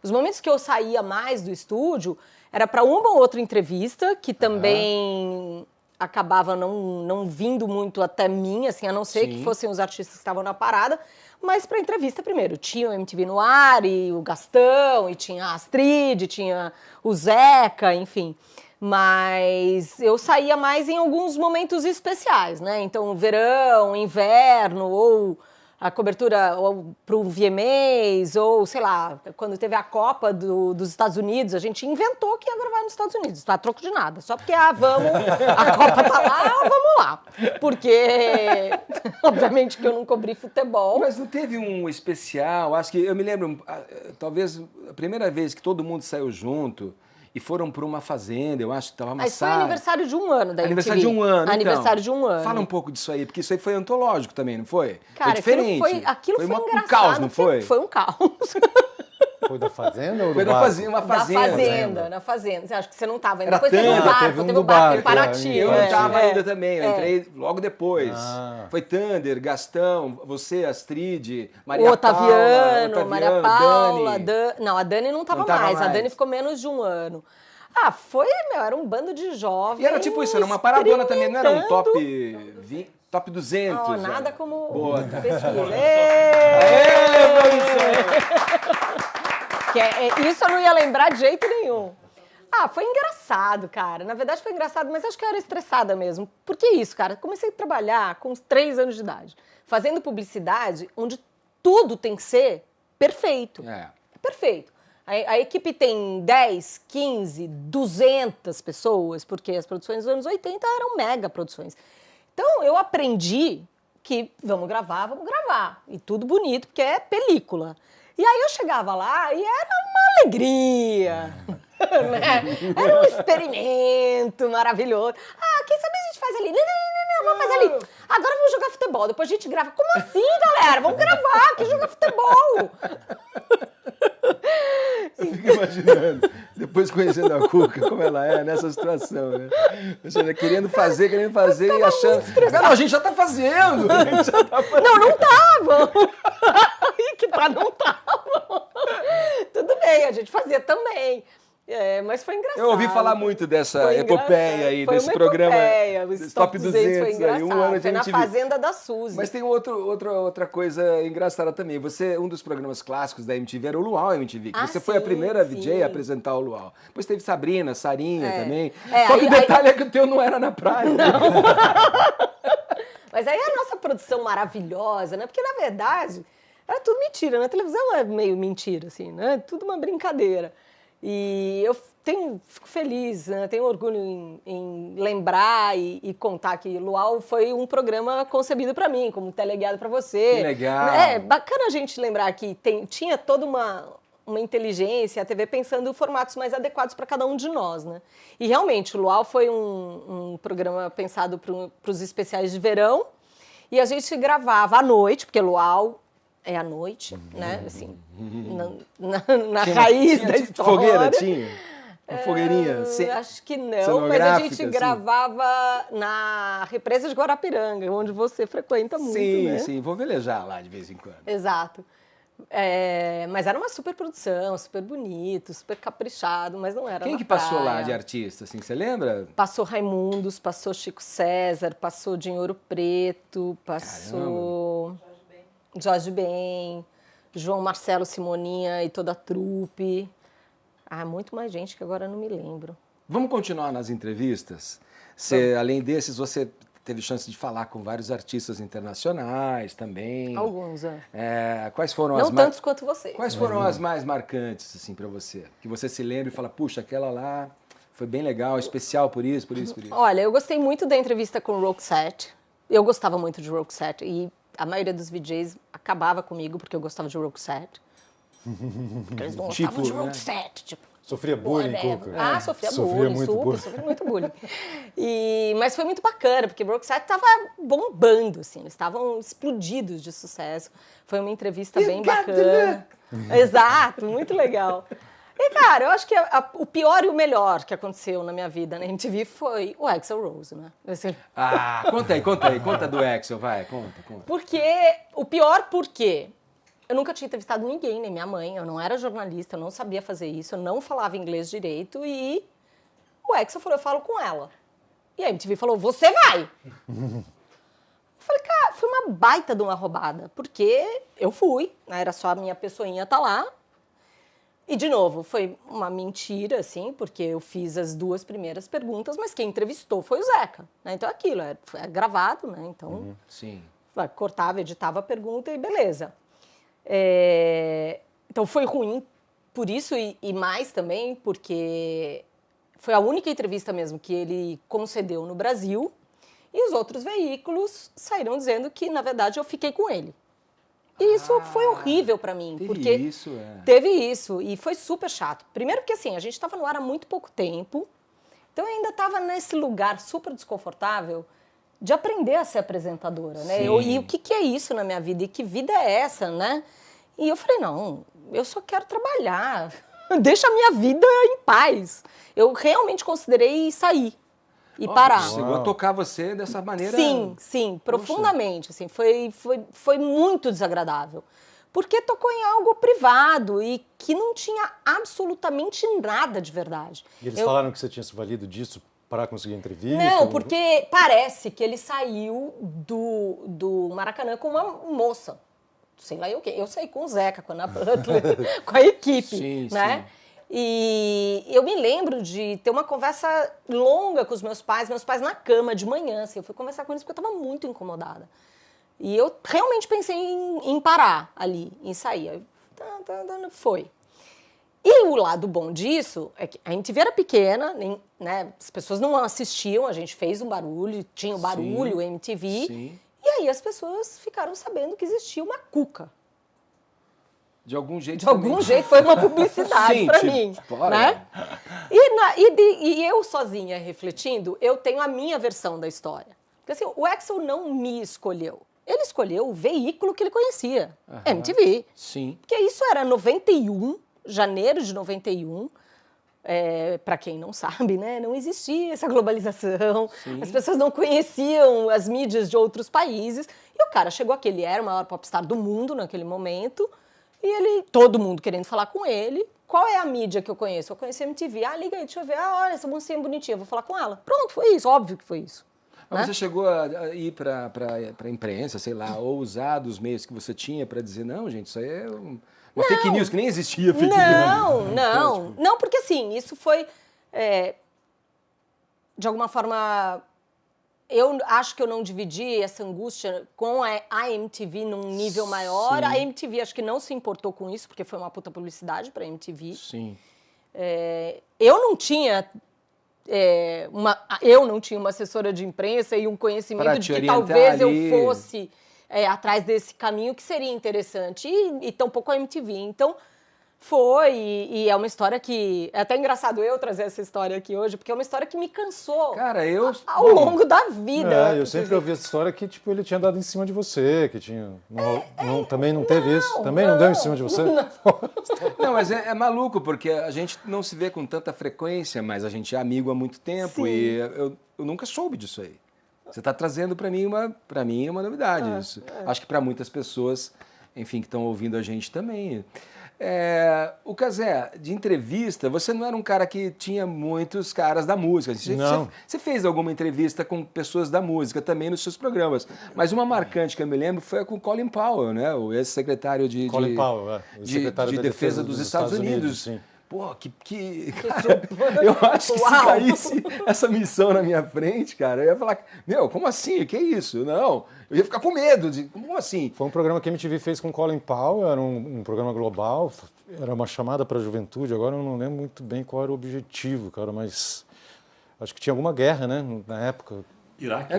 Os momentos que eu saía mais do estúdio era para uma ou outra entrevista, que também acabava não vindo muito até mim, assim, a não ser que fossem os artistas que estavam na parada, mas para entrevista primeiro. Tinha o MTV no ar, e o Gastão, e tinha a Astrid, tinha o Zeca, enfim. Mas eu saía mais em alguns momentos especiais, né? Então, verão, inverno, ou a cobertura para o VMAs, ou sei lá, quando teve a Copa dos Estados Unidos, a gente inventou que ia gravar nos Estados Unidos, tá? Troco de nada, só porque, vamos, a Copa tá lá, vamos lá. Porque, obviamente que eu não cobri futebol. Mas não teve um especial, acho que, eu me lembro, talvez a primeira vez que todo mundo saiu junto, e foram para uma fazenda, eu acho que estava uma Isso foi sala. aniversário de um ano da Aniversário MTV. de um ano, Aniversário então. de um ano. Fala um pouco disso aí, porque isso aí foi antológico também, não foi? Cara, foi diferente. Aquilo foi engraçado. Um caos, não foi? Foi um caos. Foi da Fazenda ou do Foi barco? uma fazenda. Na Fazenda. Você acha que você não estava ainda? Era Depois teve um Thunder, barco, teve um teve do o barco em barco, Paraty. Eu não estava ainda também, eu É. entrei logo depois. Ah. Foi Thunder, Gastão, você, Astrid, O Maria Otaviano, Paula, Maria Paula, Dani. Não, a Dani não estava Não tava mais. A mais. Dani ficou menos de um ano. Era um bando de jovens. E era tipo isso, era uma paradona também, não era um top experimentando. 20, top 200. Não, já. nada como Boa, tá. pesquisa. Aê, produção! Isso eu não ia lembrar de jeito nenhum. Foi engraçado, cara. Na verdade foi engraçado, mas acho que eu era estressada mesmo. Por que isso, cara? Comecei a trabalhar com uns 3 anos de idade, fazendo publicidade onde tudo tem que ser perfeito. Perfeito. A equipe tem 10, 15, 200 pessoas, porque as produções dos anos 80 eram mega produções. Então, eu aprendi que vamos gravar. E tudo bonito, porque é película. E aí eu chegava lá e era uma alegria, né? Era um experimento maravilhoso. Quem sabe a gente faz ali? Não, vamos fazer ali. Agora vamos jogar futebol, depois a gente grava. Como assim, galera? Vamos gravar, que jogar futebol. Eu fico imaginando, depois conhecendo a Cuca, como ela é nessa situação, né? Querendo fazer e achando... Não, a gente já tá fazendo! Não estavam! Aí que tá, não estavam! Tudo bem, a gente fazia também. Mas foi engraçado. Eu ouvi falar muito dessa Foi epopeia aí, foi desse uma programa. epopeia, Desse esse top 200 foi aí, engraçado. um ano de Foi na MTV. Fazenda da Suzy. Mas tem outra coisa engraçada também. Um dos programas clássicos da MTV era o Luau MTV. Que você foi a primeira VJ a apresentar o Luau. Depois teve Sabrina, Sarinha também. Só que o detalhe é que o teu não era na praia. Não. Mas aí a nossa produção maravilhosa, né? Porque, na verdade, era tudo mentira, né? A televisão é meio mentira, assim, né? Tudo uma brincadeira. E eu fico feliz, né? Tenho orgulho em lembrar e contar que Luau foi um programa concebido para mim, como teleguiado para você. Que legal! É bacana a gente lembrar que tinha toda uma inteligência, a TV pensando formatos mais adequados para cada um de nós, né? E realmente, o Luau foi um programa pensado para os especiais de verão, e a gente gravava à noite, porque Luau é à noite, né? Assim, na raiz da história. Fogueira tinha? Uma fogueirinha? Acho que não, mas a gente gravava na represa de Guarapiranga, onde você frequenta muito, né? Sim, vou velejar lá de vez em quando. Exato. Mas era uma super produção, super bonito, super caprichado, mas não era Quem na que passou praia. lá de artista, assim, você lembra? Passou Raimundos, passou Chico César, passou Dinho Ouro Preto, passou Jorge Ben, João Marcelo Simoninha e toda a trupe. Muito mais gente que agora eu não me lembro. Vamos continuar nas entrevistas? Além desses, você teve chance de falar com vários artistas internacionais também. Alguns, quais foram não as tantos quanto você. Quais foram as mais marcantes, assim, para você? Que você se lembra e fala, puxa, aquela lá foi bem legal, especial por isso. Olha, eu gostei muito da entrevista com o Roxette. Eu gostava muito de Roxette e a maioria dos VJs acabava comigo porque eu gostava de Roxette. Porque eles não gostavam de Roxette, tipo. Sofria bullying, Cuca? Sofria muito bullying. Mas foi muito bacana, porque o Roxette estava bombando, assim, eles estavam explodidos de sucesso. Foi uma entrevista bem bacana. Exato, muito legal. E, cara, eu acho que o pior e o melhor que aconteceu na minha vida na MTV foi o Axl Rose, né? Assim, Conta do Axl, vai, conta. Porque, o pior porque eu nunca tinha entrevistado ninguém, nem minha mãe, eu não era jornalista, eu não sabia fazer isso, eu não falava inglês direito e o Axl falou, eu falo com ela. E a MTV falou, você vai! Eu falei, cara, foi uma baita de uma roubada, porque eu fui, né, era só a minha pessoinha tá lá. E, de novo, foi uma mentira, assim, porque eu fiz as 2 primeiras perguntas, mas quem entrevistou foi o Zeca, né? Então, é aquilo, foi gravado, né? Então, sim. Cortava, editava a pergunta e beleza. Então foi ruim por isso e mais também porque foi a única entrevista mesmo que ele concedeu no Brasil e os outros veículos saíram dizendo que, na verdade, eu fiquei com ele. E isso foi horrível para mim, porque teve isso e foi super chato. Primeiro porque assim, a gente estava no ar há muito pouco tempo, então eu ainda estava nesse lugar super desconfortável de aprender a ser apresentadora, né? E o que é isso na minha vida? E que vida é essa, né? E eu falei, não, eu só quero trabalhar, deixa a minha vida em paz. Eu realmente considerei sair e parar. Chegou a tocar você dessa maneira? Sim, profundamente. Assim, foi muito desagradável. Porque tocou em algo privado e que não tinha absolutamente nada de verdade. E eles falaram que você tinha se valido disso para conseguir entrevista? Não, porque parece que ele saiu do Maracanã com uma moça. Sei lá o quê. Eu saí com o Zeca, com a Ana Butler, com a equipe, né? Sim. E eu me lembro de ter uma conversa longa com os meus pais na cama de manhã. Assim, eu fui conversar com eles porque eu estava muito incomodada. E eu realmente pensei em parar ali, em sair. Foi. E o lado bom disso é que a MTV era pequena, né? As pessoas não assistiam, a gente fez um barulho, tinha o barulho, MTV. Sim. E aí as pessoas ficaram sabendo que existia uma Cuca. De algum jeito. De algum jeito foi uma publicidade para mim. Né? E eu sozinha refletindo, eu tenho a minha versão da história. Porque assim, o Axl não me escolheu. Ele escolheu o veículo que ele conhecia, MTV. Sim. Porque isso era 91, janeiro de 91. Para quem não sabe, né, não existia essa globalização, as pessoas não conheciam as mídias de outros países, e o cara chegou aqui, ele era o maior popstar do mundo naquele momento, e todo mundo querendo falar com ele. Qual é a mídia que eu conheço? Eu conheci a MTV, liga aí, deixa eu ver, olha essa mocinha bonitinha, vou falar com ela. Pronto, foi isso, óbvio que foi isso. Mas você chegou a ir para a imprensa, sei lá, ou usar dos meios que você tinha para dizer, não, gente, isso aí é uma fake news, que nem existia fake news. Não, porque assim, isso foi, de alguma forma, eu acho que eu não dividi essa angústia com a MTV num nível maior. Sim. A MTV acho que não se importou com isso, porque foi uma puta publicidade para a MTV. Sim. Eu não tinha uma assessora de imprensa e um conhecimento de que talvez eu fosse atrás desse caminho que seria interessante, e tampouco a MTV. Então, foi, e é uma história que... É até engraçado eu trazer essa história aqui hoje, porque é uma história que me cansou ao longo da vida. Eu sempre ouvi essa história que tipo, ele tinha dado em cima de você, que tinha... também não teve isso? Também não deu em cima de você? Não, mas é maluco, porque a gente não se vê com tanta frequência, mas a gente é amigo há muito tempo. Sim. E eu nunca soube disso aí. Você está trazendo para mim uma novidade isso. Acho que para muitas pessoas, enfim, que estão ouvindo a gente também. O Cazé, de entrevista, você não era um cara que tinha muitos caras da música. Você fez alguma entrevista com pessoas da música também nos seus programas. Mas uma marcante que eu me lembro foi com o Colin Powell, né? O ex-secretário de Defesa dos Estados Unidos. Sim. Pô, eu acho que se caísse essa missão na minha frente, cara, eu ia falar, como assim? Que é isso? Não, eu ia ficar com medo de, como assim? Foi um programa que a MTV fez com o Colin Powell, era um programa global, era uma chamada para a juventude, agora eu não lembro muito bem qual era o objetivo, cara, mas acho que tinha alguma guerra, né, na época. Iraque.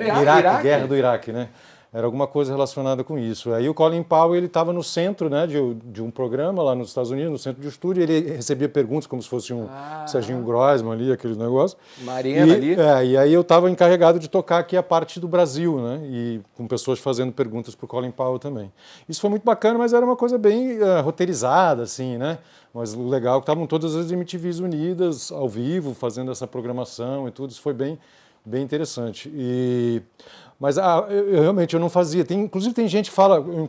Guerra do Iraque, né? Era alguma coisa relacionada com isso. Aí o Colin Powell, ele estava no centro, né, de um programa lá nos Estados Unidos, no centro de estúdio, ele recebia perguntas como se fosse um Serginho Groisman ali, aquele negócio. Mariana ali. E aí eu estava encarregado de tocar aqui a parte do Brasil, né, e com pessoas fazendo perguntas para o Colin Powell também. Isso foi muito bacana, mas era uma coisa bem roteirizada, assim, né? Mas o legal é que estavam todas as MTVs unidas, ao vivo, fazendo essa programação e tudo, isso foi bem interessante. Mas eu realmente não fazia. Inclusive tem gente que fala, eu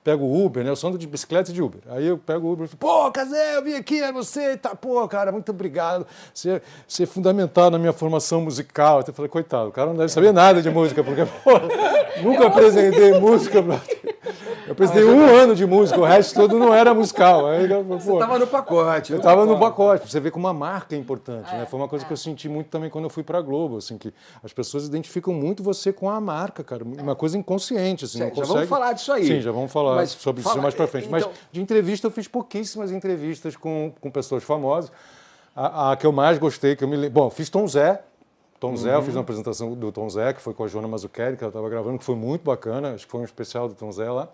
pego o Uber, né? Eu sou de bicicleta e de Uber. Aí eu pego o Uber e falo, Cazé, eu vim aqui, é você, tá, cara, muito obrigado. Você é fundamental na minha formação musical. Eu falei, coitado, o cara não deve saber nada de música, porque nunca apresentei música. Eu prestei um ano de música, o resto todo não era musical. Aí, Você estava no pacote. Eu estava no pacote. Você vê como uma marca é importante, né? Foi uma coisa que eu senti muito também quando eu fui para a Globo, assim, que as pessoas identificam muito você com a marca, cara. Uma coisa inconsciente, assim. Já vamos falar disso aí. Sim, já vamos falar sobre isso mais para frente. Mas de entrevista, eu fiz pouquíssimas entrevistas com pessoas famosas. A que eu mais gostei, que eu me lembro... Bom, fiz Tom Zé. Eu fiz uma apresentação do Tom Zé, que foi com a Joana Mazzucchelli, que ela estava gravando, que foi muito bacana, acho que foi um especial do Tom Zé lá.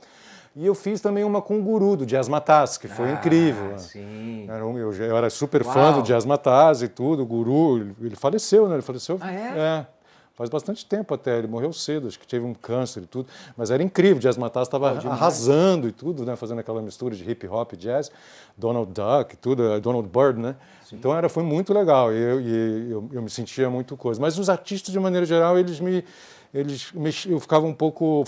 E eu fiz também uma com o Guru, do Jazz Mataz, que foi incrível. Sim. Eu era super fã do Jazz Mataz e tudo, o Guru, ele faleceu, né? Ele faleceu... É? Faz bastante tempo até, ele morreu cedo, acho que teve um câncer e tudo, mas era incrível, Jazz Mataz estava arrasando e tudo, né, fazendo aquela mistura de hip hop e jazz, Donald Duck e tudo, Donald Byrd, né? Sim. Então foi muito legal e eu me sentia muito coisa. Mas os artistas, de maneira geral, eu ficava um pouco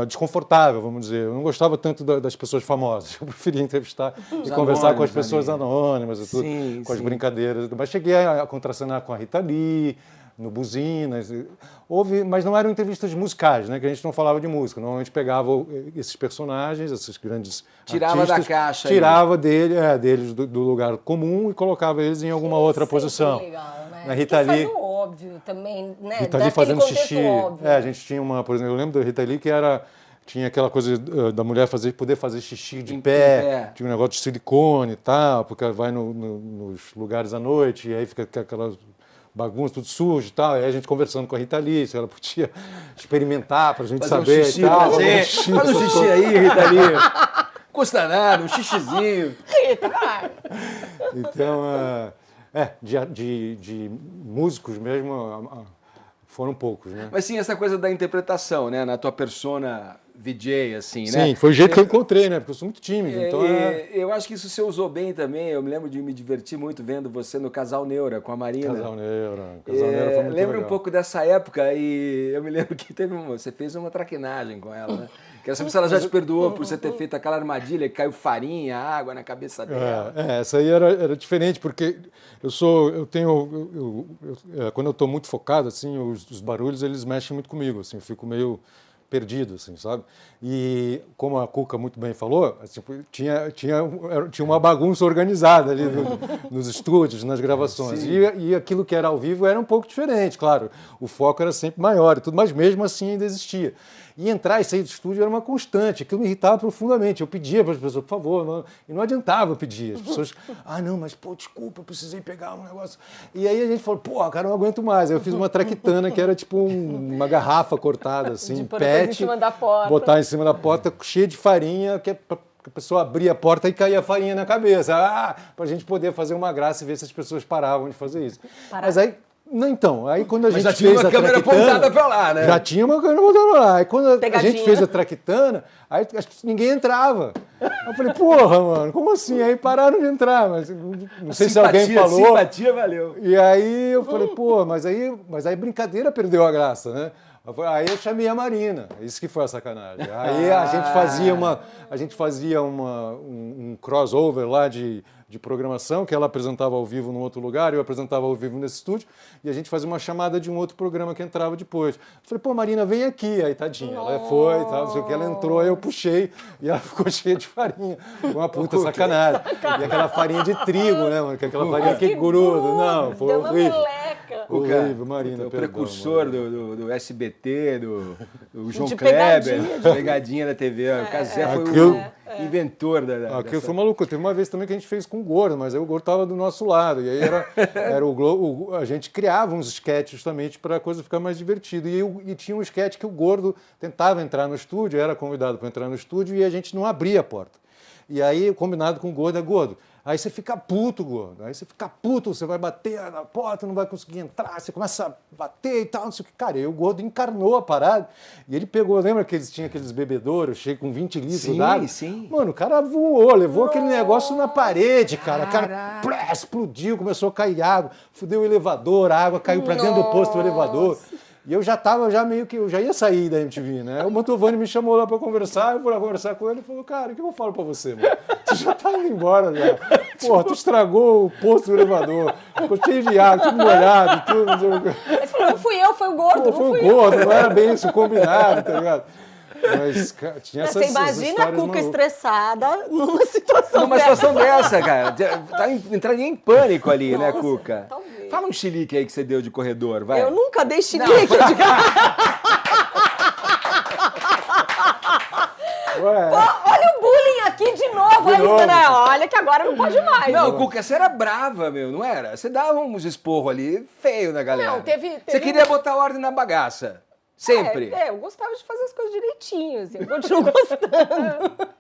desconfortável, vamos dizer. Eu não gostava tanto das pessoas famosas. Eu preferia entrevistar e conversar com as pessoas anônimas e tudo, com as brincadeiras. Mas cheguei a contracenar com a Rita Lee, no Buzinas. Mas não eram entrevistas musicais, né? Que a gente não falava de música. Normalmente pegava esses personagens, esses grandes tirava artistas, da caixa. Tirava deles do lugar comum e colocava eles em alguma outra posição. Legal, né? Na Rita Lee, faz o óbvio também, né? Rita Lee fazendo xixi. Óbvio. A gente tinha uma, por exemplo, eu lembro da Rita Lee que tinha aquela coisa da mulher poder fazer xixi de pé, tinha um negócio de silicone e tal, porque ela vai nos lugares à noite e aí fica aquela bagunça, tudo sujo e tal. Aí a gente conversando com a Rita Lee, se ela podia experimentar pra gente saber xixi, e tal. Faz um xixi aí, Rita Lee. Custa nada, um xixizinho. Então, de músicos mesmo, foram poucos, né? Mas sim, essa coisa da interpretação, né? Na tua persona VJ, assim, sim, né? Sim, foi o jeito que eu encontrei, né? Porque eu sou muito tímido, então Eu acho que isso você usou bem também. Eu me lembro de me divertir muito vendo você no Casal Neura, com a Marina. Casal Neura foi muito lembro legal. um pouco dessa época e eu me lembro que você fez uma traquinagem com ela, né? Quero saber se ela já te perdoou por você ter feito aquela armadilha que caiu farinha, água na cabeça dela. Essa aí era diferente, porque quando eu estou muito focado, assim, os barulhos, eles mexem muito comigo, assim, eu fico meio perdido, assim, sabe? E como a Cuca muito bem falou, assim, tinha uma bagunça organizada ali nos estúdios, nas gravações. E aquilo que era ao vivo era um pouco diferente, claro. O foco era sempre maior e tudo, mas mesmo assim ainda existia. E entrar e sair do estúdio era uma constante, aquilo me irritava profundamente. Eu pedia para as pessoas, por favor, e não adiantava eu pedir. As pessoas, não, mas pô, desculpa, eu precisei pegar um negócio. E aí a gente falou, pô, cara, não aguento mais. Aí eu fiz uma traquitana que era tipo uma garrafa cortada, assim, pet, em cima da porta. Botar em cima da porta, cheia de farinha, que a pessoa abria a porta e caía a farinha na cabeça. Para a gente poder fazer uma graça e ver se as pessoas paravam de fazer isso. Mas aí... Não, então, aí quando a gente fez a traquitana... Já tinha uma câmera apontada pra lá, né? Já tinha uma câmera apontada pra lá. Aí quando a gente fez a traquitana, aí ninguém entrava. Eu falei, porra, mano, como assim? Aí pararam de entrar, mas não sei se alguém falou. A simpatia valeu. E aí eu falei, pô, mas aí brincadeira perdeu a graça, né? Aí eu chamei a Marina, isso que foi a sacanagem. Aí a gente fazia um crossover lá de programação, que ela apresentava ao vivo num outro lugar, eu apresentava ao vivo nesse estúdio, e a gente fazia uma chamada de um outro programa que entrava depois. Eu falei, pô, Marina, vem aqui. Aí, tadinha, ela foi, tal, não sei o que, ela entrou, aí eu puxei, e ela ficou cheia de farinha. Uma puta sacanagem. E aquela farinha de trigo, né, mano? Que aquela farinha que gruda. Não, foi horrível. Horrível, Marina, o precursor do SBT, do João Kleber, pegadinha da TV. O Cazé foi o inventor Aquilo foi maluco. Teve uma vez também que a gente fez com o Gordo, mas aí o Gordo estava do nosso lado. E aí era o Globo, a gente criava uns sketches justamente para a coisa ficar mais divertida. E tinha um sketch que o Gordo tentava entrar no estúdio, era convidado para entrar no estúdio e a gente não abria a porta. E aí, combinado com o Gordo, Gordo, aí você fica puto, Gordo. Aí você fica puto, você vai bater na porta, não vai conseguir entrar, você começa a bater e tal, não sei o que. Cara, e o Gordo encarnou a parada. E ele pegou, lembra que eles tinham aqueles bebedouros cheios com 20 litros d'água? Sim. Mano, o cara voou, levou aquele negócio na parede, cara. O cara explodiu, começou a cair água, fudeu o elevador, a água caiu pra dentro do posto do elevador. E eu já ia sair da MTV, né? O Mantovani me chamou lá pra conversar, eu fui lá conversar com ele e falou, cara, o que eu falo pra você, mano? Tu já tá indo embora, já. Porra, tu estragou o posto do elevador, ficou cheio de água, tudo molhado, tudo. Ele falou, não fui eu, foi o Gordo. Pô, foi o Gordo, não era bem isso combinado, tá ligado? Mas tinha essas Você imagina a histórias Cuca malucas. estressada numa situação Numa situação dessa, cara. Tá entrando em pânico ali, né, Nossa, Cuca? talvez. Fala um chilique aí que você deu de corredor, vai. Eu nunca dei chilique. Ué, Olha o bullying aqui de novo ainda, novo. né? Olha que agora não pode mais. Não, Cuca, você era brava, meu, não era? Você dava uns esporros ali feio na galera. Não, teve- Você queria botar ordem na bagaça. Sempre. Eu gostava de fazer as coisas direitinho, assim, eu continuo gostando.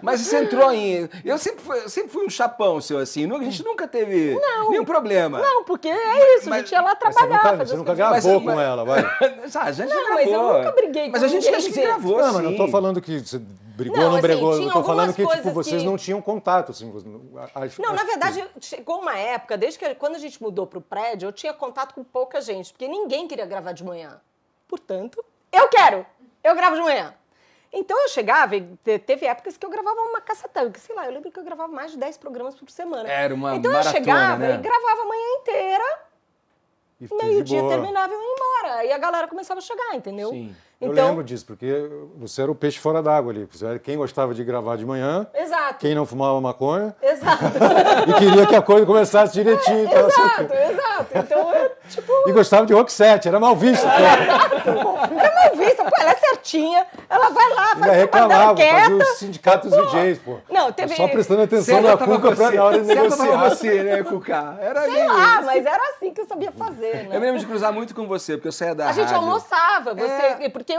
Mas você entrou em... Eu sempre fui um chapão seu, assim. A gente nunca teve nenhum problema. Não, porque é isso, a Mas- gente ia lá mas trabalhar, fazer você as nunca coisas. gravou Mas- com ela, vai. A gente Não, gravou. mas eu nunca briguei Mas com a gente ninguém, acho que gente. gravou, Não, sim. mas não tô falando que você brigou Não, ou não assim, brigou. tinha Eu tô falando algumas que tipo, coisas vocês que- não tinham contato. Assim, Não, na verdade, chegou uma época, desde que quando a gente mudou pro prédio, eu tinha contato com pouca gente, porque ninguém queria gravar de manhã. Portanto, eu gravo de manhã. Então eu chegava e teve épocas que eu gravava uma cacetada, sei lá, eu lembro que eu gravava mais de 10 programas por semana. Era uma Então maratona, eu chegava né? e gravava a manhã inteira, e fiquei de meio-dia boa. terminava e eu ia embora. E a galera começava a chegar, entendeu? Sim. Eu Então, lembro disso, porque você era o peixe fora d'água ali. Você era quem gostava de gravar de manhã, exato. quem não fumava maconha Exato. e queria que a coisa começasse direitinho. Então, assim, Exato. Então eu, tipo, e gostava de rock set, era mal visto. era mal vista, pô, ela é certinha, ela vai lá, Ainda faz o trabalho dela reclamava, fazia quieta. o sindicato dos DJs, pô. Não, teve... Só prestando atenção Certo na tava Cuca você. na hora de Certo tava negociar. você, né, Cuca? Era Sei meio lá, isso. mas era assim que eu sabia fazer, né? Eu me lembro de cruzar muito com você, porque eu saía da A gente rádio. almoçava, porque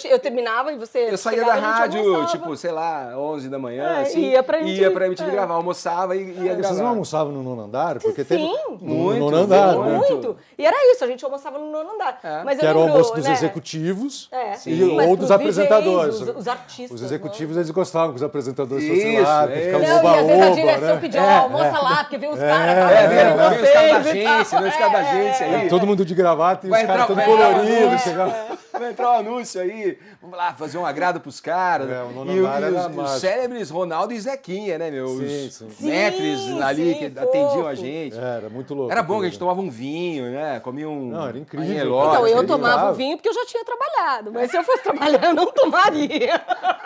eu terminava e você Eu saía chegava, da a gente rádio, almoçava. tipo, sei lá, 11 da manhã, É, assim. ia pra MTV, gravar, almoçava e ia gravar. Vocês não almoçavam no nono andar? Porque Sim. teve Muito, no nono andar, sim, né? Muito. E era isso, a gente almoçava no nono andar. É. Mas Que eu era o lembro, almoço dos né? executivos Sim. Mas ou pros dos apresentadores. DJs, os artistas. Os executivos, eles gostavam que os apresentadores fossem Isso, lá, que é. ficava Não, e às vezes a oba-oba, direção né? pedia, ó, almoça lá, porque vem os caras, tá É, vendo vem os vocês caras da e tal. agência, vem os caras da agência aí. Todo mundo de gravata e Vai os caras entrar- todos vai- coloridos. é. chegava- Vai entrar um anúncio aí, vamos lá fazer um agrado pros caras. É, o nono e andar era os mágico. célebres Ronaldo e Zequinha, né, meu? Sim, Os sim. mestres Sim, ali sim, que fofo. atendiam a gente. Era muito louco. Era bom que a aquilo. gente tomava um vinho, né? Comia um... Não, era incrível. Agnellote, Então, eu Ele tomava grava. o vinho porque eu já tinha trabalhado, mas se eu fosse trabalhar, eu não tomaria.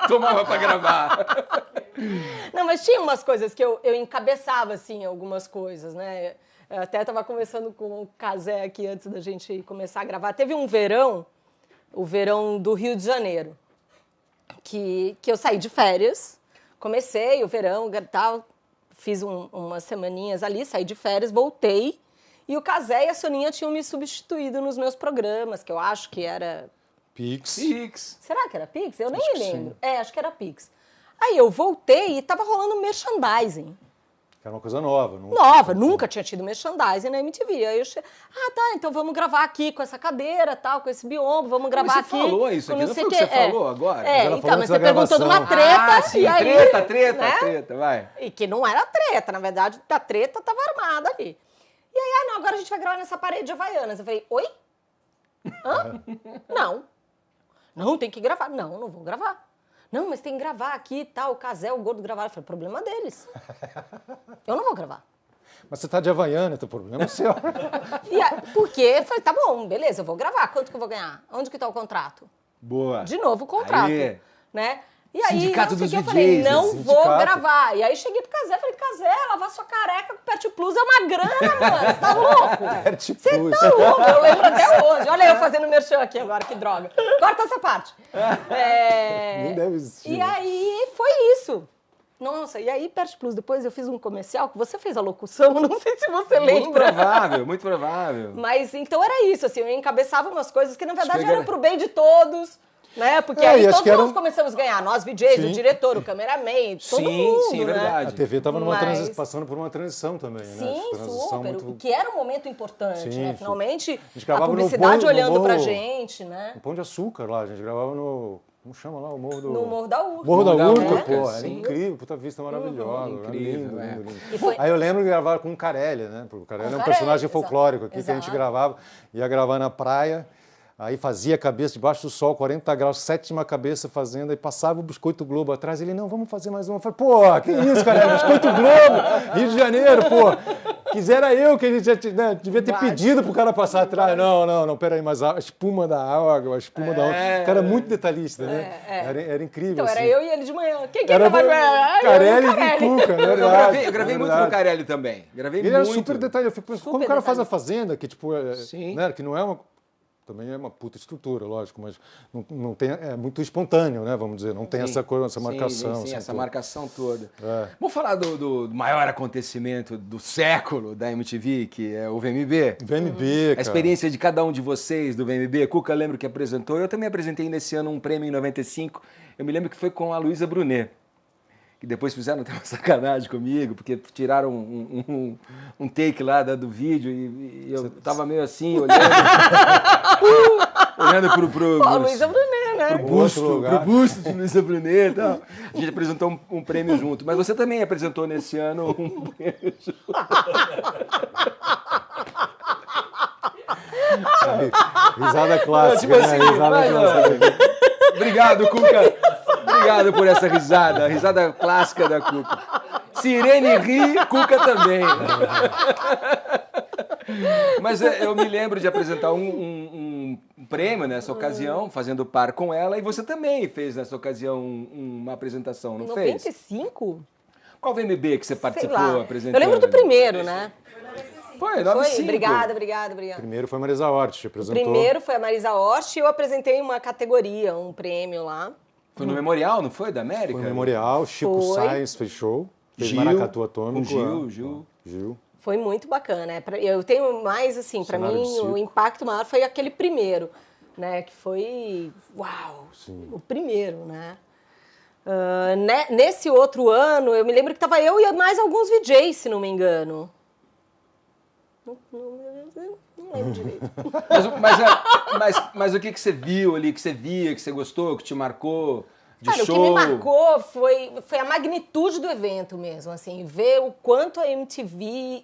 Tomava pra gravar. Não, mas tinha umas coisas que eu encabeçava, assim, algumas coisas, né? Eu até estava conversando com o Cazé aqui antes da gente começar a gravar. Teve um verão, o verão do Rio de Janeiro, que eu saí de férias, comecei o verão e tal, fiz umas semaninhas ali, saí de férias, voltei, e o Cazé e a Soninha tinham me substituído nos meus programas, que eu acho que era... Pix. Pix. Será que era Pix? Eu nem Acho me que lembro. É, acho que era Pix. Aí eu voltei e tava rolando merchandising. Que era uma coisa nova. Não... Nova, nunca tinha tido merchandising na MTV. Aí eu tá, então vamos gravar aqui com essa cadeira, tal, com esse biombo, vamos gravar Mas você aqui. falou isso com aqui, não foi o que você falou agora? Mas É, ela então, falou mas antes da você perguntou de uma gravação. treta, Ah, sim, e aí... né? treta, vai. E que não era treta, na verdade, a treta tava armada ali. E aí, não, agora a gente vai gravar nessa parede de Havaianas. Eu falei, oi? Hã? Não. Não, tem que gravar. Não, não vou gravar. Não, mas tem que gravar aqui e tal, o Cazé, o Gordo gravaram. Eu falei, problema deles. Eu não vou gravar. Mas você tá de Havaiana, teu problema é seu. E aí, porque eu falei, tá bom, beleza, eu vou gravar. Quanto que eu vou ganhar? Onde que tá o contrato? Boa. De novo o contrato, Aí. né? E aí, Sindicato não sei o dos que, eu falei, DJs, não sindicato. vou gravar. E aí cheguei pro Cazé, falei, Cazé, lavar sua careca com Pet Plus é uma grana, mano, você tá louco? Pet Você Plus. tá louco, eu lembro até hoje. Olha eu fazendo merchan aqui agora, que droga. Corta essa parte. Nem deve existir. E né? aí foi isso. Nossa, e aí Pet Plus, depois eu fiz um comercial, que você fez a locução, não sei se você Muito lembra. provável, muito provável. Mas então era isso, assim, eu encabeçava umas coisas que na verdade Esfrega- eram pro bem de todos, né? Porque É, aí e acho todos que era nós começamos a ganhar, nós VJs, Sim. o diretor, o cameraman, todo Sim, mundo, sim, né? verdade. A TV estava Mas- passando por uma transição também, né? Sim, Transição super, muito- que era um momento importante, Sim, né? sim. Finalmente, A gente a gravava no publicidade Morro- no olhando pra Morro- gente, né? No Pão de Açúcar lá, a gente gravava no... Como chama lá? O Morro do... No Morro da Urca. Morro da Morro da Urca, Urca, pô. Era sim. incrível, puta vista maravilhosa. era incrível, lindo, é. lindo, lindo. E foi- Aí eu lembro de gravar com o Carelli, né? Porque o Carelli Com é um Carelli, personagem exato. folclórico aqui que a gente Exato. gravava. Ia gravar na praia. Aí fazia a cabeça debaixo do sol, 40 graus, 7ª cabeça fazendo, aí passava o Biscoito Globo atrás, ele, não, vamos fazer mais uma. Eu falei, pô, que isso, cara, Biscoito Globo, Rio de Janeiro, pô. Quisera eu que ele já devia ter pedido pro cara passar atrás. Não, peraí, mas a espuma da água, a espuma da onda. O cara é muito detalhista, né? Era incrível. Então, assim. era eu e ele de manhã. Quem Era tava... Carelli e Cuca, verdade. Eu gravei muito com o Carelli também. Ele era super detalhista. Eu fico pensando, como o cara faz a Fazenda, que tipo, né, que não é uma... Também é uma puta estrutura, lógico, mas não tem, é muito espontâneo, né? Vamos dizer, não tem essa coisa, essa marcação. Sim, essa marcação toda. É. Vamos falar do maior acontecimento do século da MTV, que é o VMB. VMB, cara. A experiência de cada um de vocês do VMB. Cuca, lembro que apresentou. Eu também apresentei nesse ano um prêmio em 95. Eu me lembro que foi com a Luísa Brunet. Que depois fizeram até uma sacanagem comigo, porque tiraram um take lá do vídeo e eu tava meio assim, olhando Pô, Luísa Brunet, né? pro busto de Luísa Brunet e tal. A gente apresentou um prêmio junto. Mas você também apresentou nesse ano um prêmio junto. Risada clássica, Tipo assim, né? Risada clássica. Obrigado, Cuca. Obrigado por essa risada. A risada clássica da Cuca. Sirene ri, Cuca também. Mas eu me lembro de apresentar um prêmio nessa ocasião, fazendo par com ela, e você também fez nessa ocasião uma apresentação, não fez? 95? Qual VMB que você participou apresentando? Eu lembro do primeiro, né? Foi, 95. Foi, obrigada. Primeiro foi a Marisa Hort, apresentou. Primeiro foi a Marisa Hort e eu apresentei uma categoria, um prêmio lá. Foi no Memorial, não foi? Da América? Foi no Memorial, Chico Sainz fez show, fez Gil, Maracatu Atômico. Gil. Foi muito bacana. Eu tenho mais, assim, pra Cenário de mim, circo. o impacto maior foi aquele primeiro, né? Que foi, uau, o primeiro, né? Nesse outro ano, eu me lembro que tava eu e mais alguns VJs, se não me engano. Não lembro direito. Mas o que você viu ali, que você via, que você gostou, que te marcou de Cara, show? o que me marcou foi a magnitude do evento mesmo, assim, ver o quanto a MTV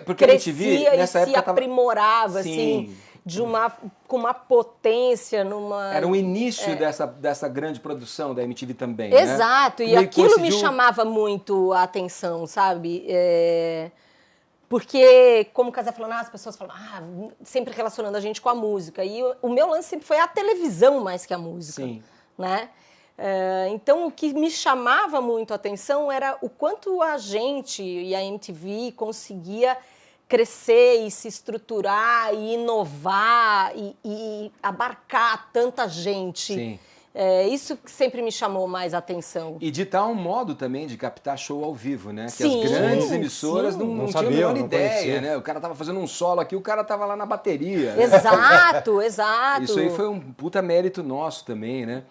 porque crescia a MTV, nessa e época, se aprimorava, Sim. assim, com uma potência, numa... Era o início dessa grande produção da MTV também, Exato, né? e aquilo me chamava muito a atenção, sabe? Porque, como o Casé falou, as pessoas falam, sempre relacionando a gente com a música. E o meu lance sempre foi a televisão mais que a música. Sim. Né? Então, o que me chamava muito a atenção era o quanto a gente e a MTV conseguia crescer e se estruturar e inovar e abarcar tanta gente. Sim. Isso que sempre me chamou mais a atenção. E de tal modo também de captar show ao vivo, né? Que Sim, as grandes emissoras sim. não tinham a sabiam, menor não ideia, conheciam. né? O cara tava fazendo um solo aqui, o cara tava lá na bateria. Né? Exato. Isso aí foi um puta mérito nosso também, né?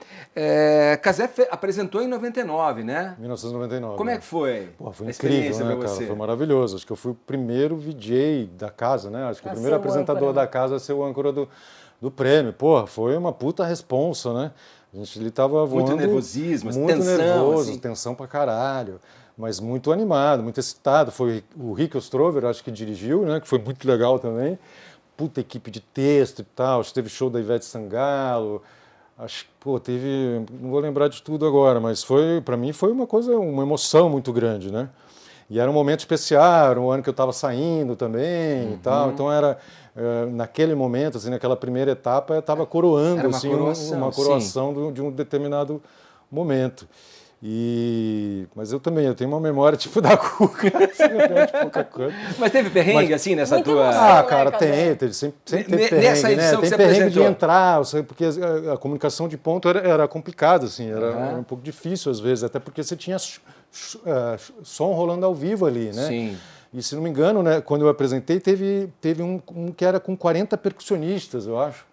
Casé apresentou em 99, né? 1999. Como é que foi? Pô, foi a incrível, experiência né, pra cara? você? Foi maravilhoso. Acho que eu fui o primeiro VJ da casa, né? Acho que o A primeiro ser o apresentador âncora. da casa a ser o âncora do prêmio. Porra, foi uma puta responsa, né? A gente ali tava voando... Muito nervosismo, muito tensão, nervoso, assim. tensão pra caralho. Mas muito animado, muito excitado. Foi o Rick Ostrover, acho que dirigiu, né? Que foi muito legal também. Puta equipe de texto e tal. Acho que teve show da Ivete Sangalo. Acho que, teve... Não vou lembrar de tudo agora, mas para mim foi uma emoção muito grande, né? E era um momento especial, era um ano que eu estava saindo também e tal. Então naquele momento, assim, naquela primeira etapa, eu estava coroando Era uma assim, coroação, uma coroação de um determinado momento. Mas eu tenho uma memória tipo da Cuca, assim, de pouca coisa. Mas teve perrengue, assim, nessa Muita tua... emoção. Ah, cara, Casé? teve sempre teve Nessa perrengue, né? edição que Tem você perrengue de apresentou. entrar, porque a comunicação de ponto era complicada, assim, era um pouco difícil às vezes, até porque você tinha som rolando ao vivo ali, né? Sim. E se não me engano, né, quando eu apresentei, teve um que era com 40 percussionistas, eu acho.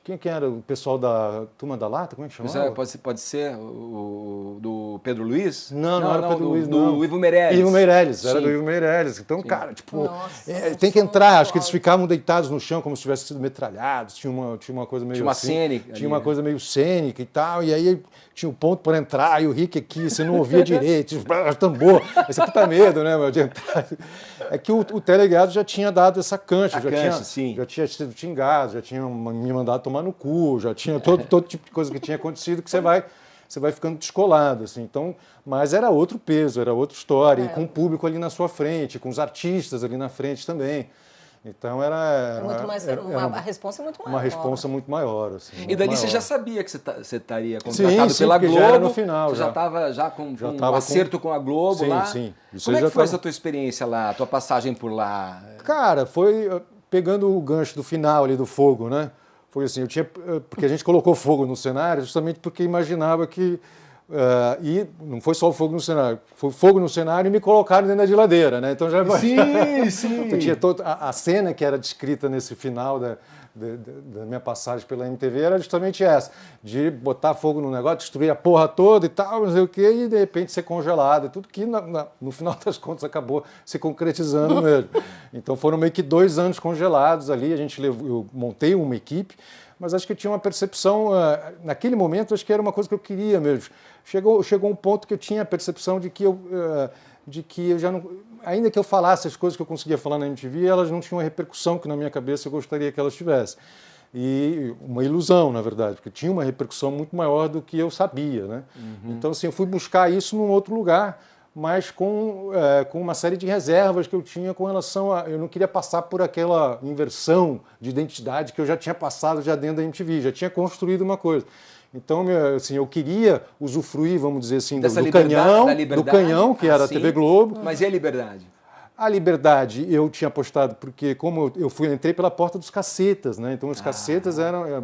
Quem era o pessoal da Turma da Lata? Como é que chamava? Pode ser do Pedro Luiz? Não era Pedro Luiz, do não. Ivo Meirelles. Ivo Meirelles, era Sim. do Ivo Meirelles. Então, Sim. cara, tipo, Nossa, tem que entrar. Acho que eles ficavam deitados no chão como se tivessem sido metralhados. Tinha uma coisa meio Tinha uma assim. cênica Tinha ali, uma né? coisa meio cênica e tal. E aí tinha um ponto para entrar e o Rick aqui, você não ouvia direito. Tambor. Aí você puta medo, né, meu, de entrar. É que o teleguiado já tinha dado essa cancha. Sim. Já tinha sido xingado, já tinha me mandado tomar no cu, já tinha todo tipo de coisa que tinha acontecido que você vai ficando descolado, assim. Então, mas era outro peso, era outra história, e com o público ali na sua frente, com os artistas ali na frente também. Então era Muito mais, a responsa é muito maior. uma responsa muito maior. Assim, E muito dali você maior. já sabia que você estaria contratado sim, pela porque Globo. já era no final, Você já já. estava com Já um tava acerto com a Globo Sim, lá. sim. Isso Como aí é que já foi tava- essa tua experiência lá, a tua passagem por lá? Cara, foi pegando o gancho do final ali do fogo, né? Foi assim, porque a gente colocou fogo no cenário justamente porque imaginava que e não foi só o fogo no cenário, foi fogo no cenário e me colocaram dentro da geladeira, né? Então já Sim. Então, tinha a cena que era descrita nesse final da minha passagem pela MTV era justamente essa, de botar fogo no negócio, destruir a porra toda e tal, não sei o quê, e de repente ser congelado, tudo que no final das contas acabou se concretizando mesmo. Então foram meio que 2 anos congelados ali, eu montei uma equipe, mas acho que eu tinha uma percepção, naquele momento acho que era uma coisa que eu queria mesmo. Chegou um ponto que eu tinha a percepção de que eu já não... Ainda que eu falasse as coisas que eu conseguia falar na MTV, elas não tinham a repercussão que na minha cabeça eu gostaria que elas tivessem. E uma ilusão, na verdade, porque tinha uma repercussão muito maior do que eu sabia, né? Então, assim, eu fui buscar isso num outro lugar, mas com uma série de reservas que eu tinha com relação a... Eu não queria passar por aquela inversão de identidade que eu já tinha passado já dentro da MTV, já tinha construído uma coisa. Então, assim, eu queria usufruir, vamos dizer assim, do canhão, que era a TV Globo. Mas e a liberdade? A liberdade eu tinha apostado, porque como entrei pela porta dos Cacetas, né? Então os Cacetas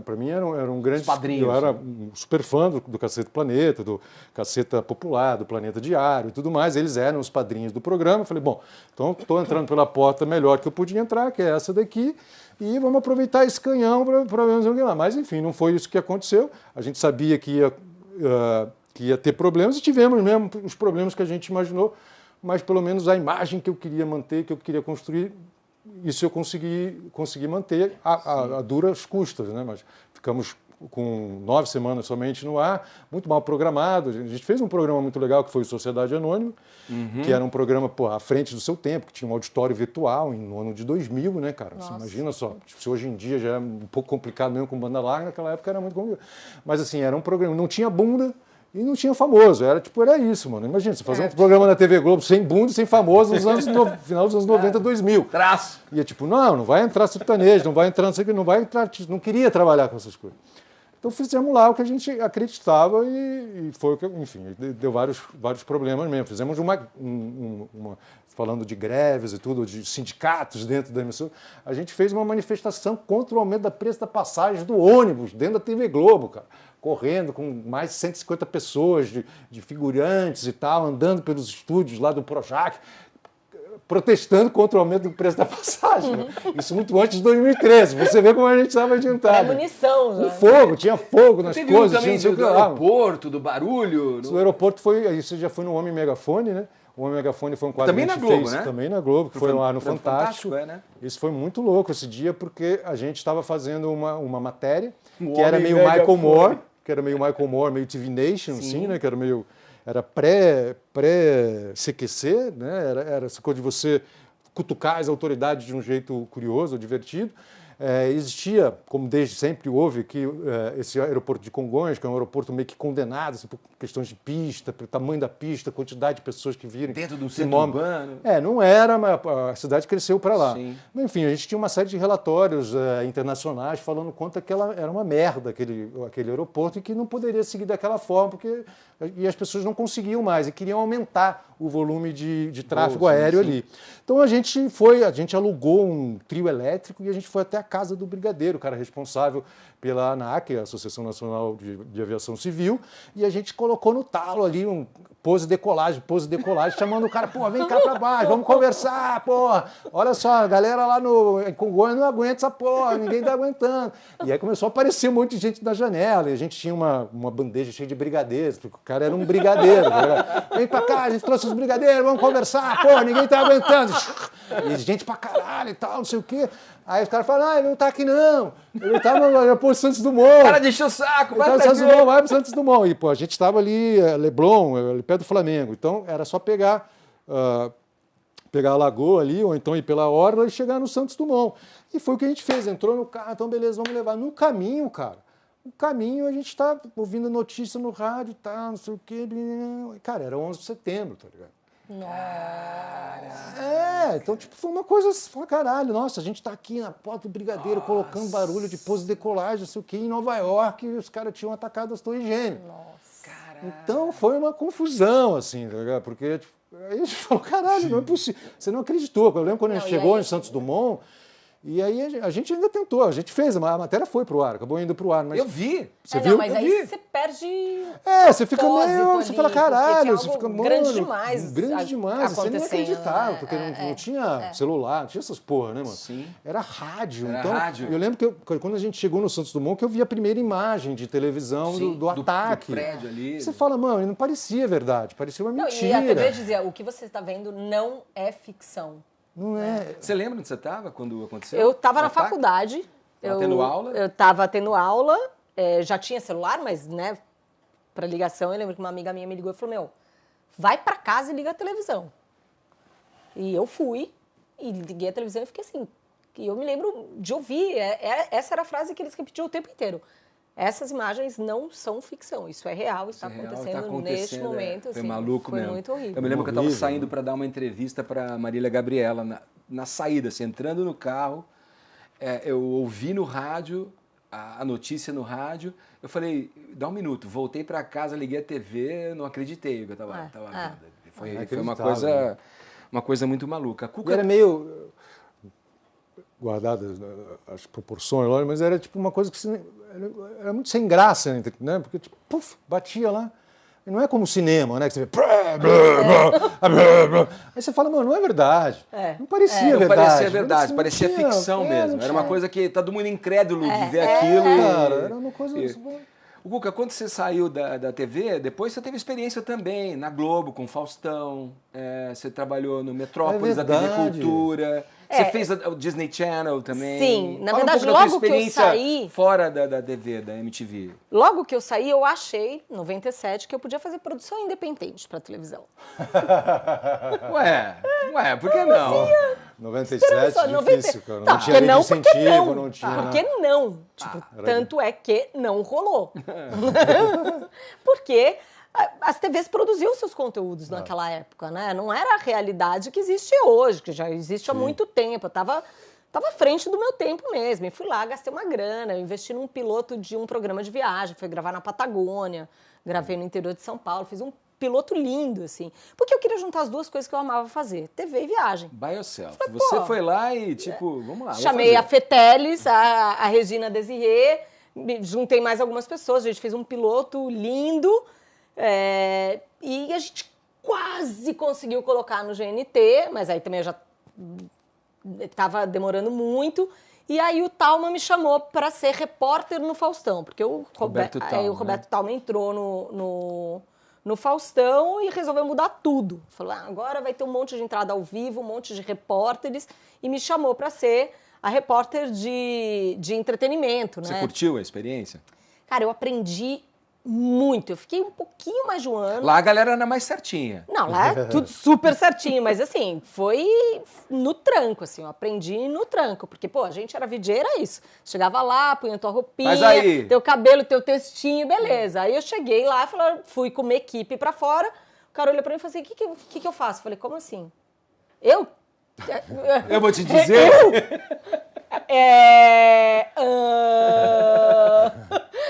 para mim, eram grandes... padrinhos. Eu era um super fã do Caceta Planeta, do Caceta Popular, do Planeta Diário e tudo mais. Eles eram os padrinhos do programa. Eu falei, bom, então estou entrando pela porta melhor que eu podia entrar, que é essa daqui, e vamos aproveitar esse canhão para ver o que lá. Mas, enfim, não foi isso que aconteceu. A gente sabia que ia ter problemas e tivemos mesmo os problemas que a gente imaginou, mas pelo menos a imagem que eu queria manter, que eu queria construir, isso eu consegui manter a duras custas, né? Mas ficamos com 9 semanas somente no ar, muito mal programado. A gente fez um programa muito legal que foi o Sociedade Anônima, que era um programa à frente do seu tempo, que tinha um auditório virtual no ano de 2000, né, cara? Você imagina só, se hoje em dia já é um pouco complicado mesmo com banda larga, naquela época era muito complicado. Mas assim, era um programa, não tinha bunda, e não tinha famoso, era isso, mano. Imagina, você fazer um programa na TV Globo sem bunda e sem famoso no final dos anos 90, 2000. Traço. E é tipo, não vai entrar sertanejo, não vai entrar, não vai entrar, não queria trabalhar com essas coisas. Então fizemos lá o que a gente acreditava e foi o que, enfim, deu vários problemas mesmo. Fizemos falando de greves e tudo, de sindicatos dentro da emissora, a gente fez uma manifestação contra o aumento da preço da passagem do ônibus dentro da TV Globo, cara. Correndo com mais de 150 pessoas, de figurantes e tal, andando pelos estúdios lá do Projac, protestando contra o aumento do preço da passagem. Né? Isso muito antes de 2013. Você vê como a gente estava adiantado. É munição, já. O fogo, tinha fogo nas Teve coisas. também do aeroporto, do barulho. O aeroporto isso já foi no Homem Megafone, né? O Homem Megafone foi um quadro também que a gente na Globo, fez, né? Também na Globo, que foi lá no Fantástico. Né? Isso foi muito louco esse dia, porque a gente estava fazendo uma matéria O que era Homem meio Michael Megafone. Moore, assim, né? Que era pré-CQC, né? Era essa coisa de você cutucar as autoridades de um jeito curioso, divertido. Existia, como desde sempre houve, que esse aeroporto de Congonhas, que é um aeroporto meio que condenado assim, por questões de pista, pelo tamanho da pista, quantidade de pessoas que viram. Dentro do centro urbano. Não era, mas a cidade cresceu para lá. Sim. Enfim, a gente tinha uma série de relatórios internacionais falando quanto que ela era uma merda, aquele aeroporto, e que não poderia seguir daquela forma, e as pessoas não conseguiam mais, e queriam aumentar o volume de tráfego aéreo ali. Então a gente alugou um trio elétrico e a gente foi até a casa do brigadeiro, o cara responsável pela ANAC, a Associação Nacional de Aviação Civil, e a gente colocou no talo ali um pose decolagem, chamando o cara, pô, vem cá pra baixo, vamos conversar, pô, olha só, a galera lá em Congonhas não aguenta essa porra, ninguém tá aguentando. E aí começou a aparecer um monte de gente na janela, e a gente tinha uma bandeja cheia de brigadeiros, porque o cara era um brigadeiro. Vem pra cá, a gente trouxe os brigadeiros, vamos conversar, pô, ninguém tá aguentando. E gente pra caralho e tal, não sei o quê. Aí os caras falaram, ele não tá aqui não, ele tá no aeroporto Santos Dumont. O cara deixou o saco, vai pra Santos Dumont, vai pro Santos Dumont. E, pô, a gente tava ali, Leblon, ali perto do Flamengo. Então, era só pegar a lagoa ali, ou então ir pela orla e chegar no Santos Dumont. E foi o que a gente fez, entrou no carro, então beleza, vamos levar. No caminho, cara, a gente tá ouvindo notícia no rádio, tá, não sei o quê. Cara, era 11 de setembro, tá ligado? Então, tipo, foi uma coisa assim, caralho, nossa, a gente tá aqui na porta do brigadeiro colocando barulho de pose de decolagem, não sei o quê, em Nova York, e os caras tinham atacado as Torres Gêmeas. Então, foi uma confusão, assim, tá ligado? Porque, tipo, aí a gente falou, caralho, não é possível. Você não acreditou. Eu lembro quando a gente chegou em Santos Dumont, e aí a gente ainda tentou, a gente fez, a matéria foi pro ar, acabou indo pro ar. Mas eu vi. Você viu? Mas aí você perde. Você fica meio. Você fala, caralho, você fica grande demais. Grande demais. Você nem acreditava, porque não tinha celular, não tinha essas porra, né, mano? Sim. Era rádio. Era então, rádio. Eu lembro que quando a gente chegou no Santos Dumont, que eu vi a primeira imagem de televisão do ataque. Do prédio ali. Você fala, mano, não parecia verdade, parecia uma mentira. E a TV dizia, o que você está vendo não é ficção. Não é. Você lembra onde você estava quando aconteceu? Eu estava na faculdade. Tava tendo aula? Eu estava tendo aula, já tinha celular, mas, né, para ligação, eu lembro que uma amiga minha me ligou e falou, vai para casa e liga a televisão. E eu fui, e liguei a televisão e fiquei assim. E eu me lembro de ouvir, essa era a frase que eles repetiam o tempo inteiro. Essas imagens não são ficção, isso é real, está acontecendo neste momento. Foi assim, maluco foi mesmo. Muito horrível. Eu me lembro que eu estava saindo para dar uma entrevista para Marília Gabriela, na saída, assim, entrando no carro, eu ouvi no rádio, a notícia no rádio, eu falei, dá um minuto, voltei para casa, liguei a TV, não acreditei o que eu estava vendo. Foi uma coisa muito maluca. A Cuca... Era meio... guardadas as proporções, mas era tipo uma coisa que era muito sem graça, né? Porque tipo, puf, batia lá. E não é como o cinema, né? Que você vê... Aí você fala, mano, não é verdade. Não parecia verdade. Não parecia verdade, parecia ficção mesmo. Era uma coisa que todo mundo incrédulo de ver aquilo. Cara, era uma coisa... O Cuca, quando você saiu da TV, depois você teve experiência também na Globo, com Faustão, você trabalhou no Metrópolis, da TV Cultura, você fez o Disney Channel também. Sim, na Fala verdade, um pouco da tua logo que eu experiência saí... fora da TV, da MTV. Logo que eu saí, eu achei, em 97, que eu podia fazer produção independente para televisão. Ué, por que não? 97, difícil, cara. Não tinha lei de incentivo, não tinha... Por que não? Tipo, tanto é que não rolou. Porque as TVs produziam seus conteúdos naquela época, né? Não era a realidade que existe hoje, que já existe há muito tempo. Eu tava à frente do meu tempo mesmo. E fui lá, gastei uma grana, investi num piloto de um programa de viagem, fui gravar na Patagônia, gravei no interior de São Paulo, fiz um piloto lindo, assim. Porque eu queria juntar as duas coisas que eu amava fazer, TV e viagem. By yourself. Você foi lá e, tipo, vamos lá. Chamei a Fetelis, a Regina Desirê, juntei mais algumas pessoas, a gente fez um piloto lindo, e a gente quase conseguiu colocar no GNT, mas aí também eu já estava demorando muito. E aí o Thalma me chamou para ser repórter no Faustão, porque o Roberto Thalma entrou no Faustão e resolveu mudar tudo. Falou, agora vai ter um monte de entrada ao vivo, um monte de repórteres, e me chamou para ser a repórter de entretenimento. Você né? curtiu a experiência? Cara, eu aprendi muito. Eu fiquei um pouquinho mais de um ano. Lá a galera era mais certinha. Não, lá é tudo super certinho, mas assim, foi no tranco, assim, eu aprendi no tranco, porque, pô, a gente era VJ, era isso. Chegava lá, punha tua roupinha, teu cabelo, teu textinho, beleza. Aí eu cheguei lá, fui com uma equipe pra fora, o cara olhou pra mim e falou assim, o que eu faço? Eu falei, como assim? Eu? Eu vou te dizer.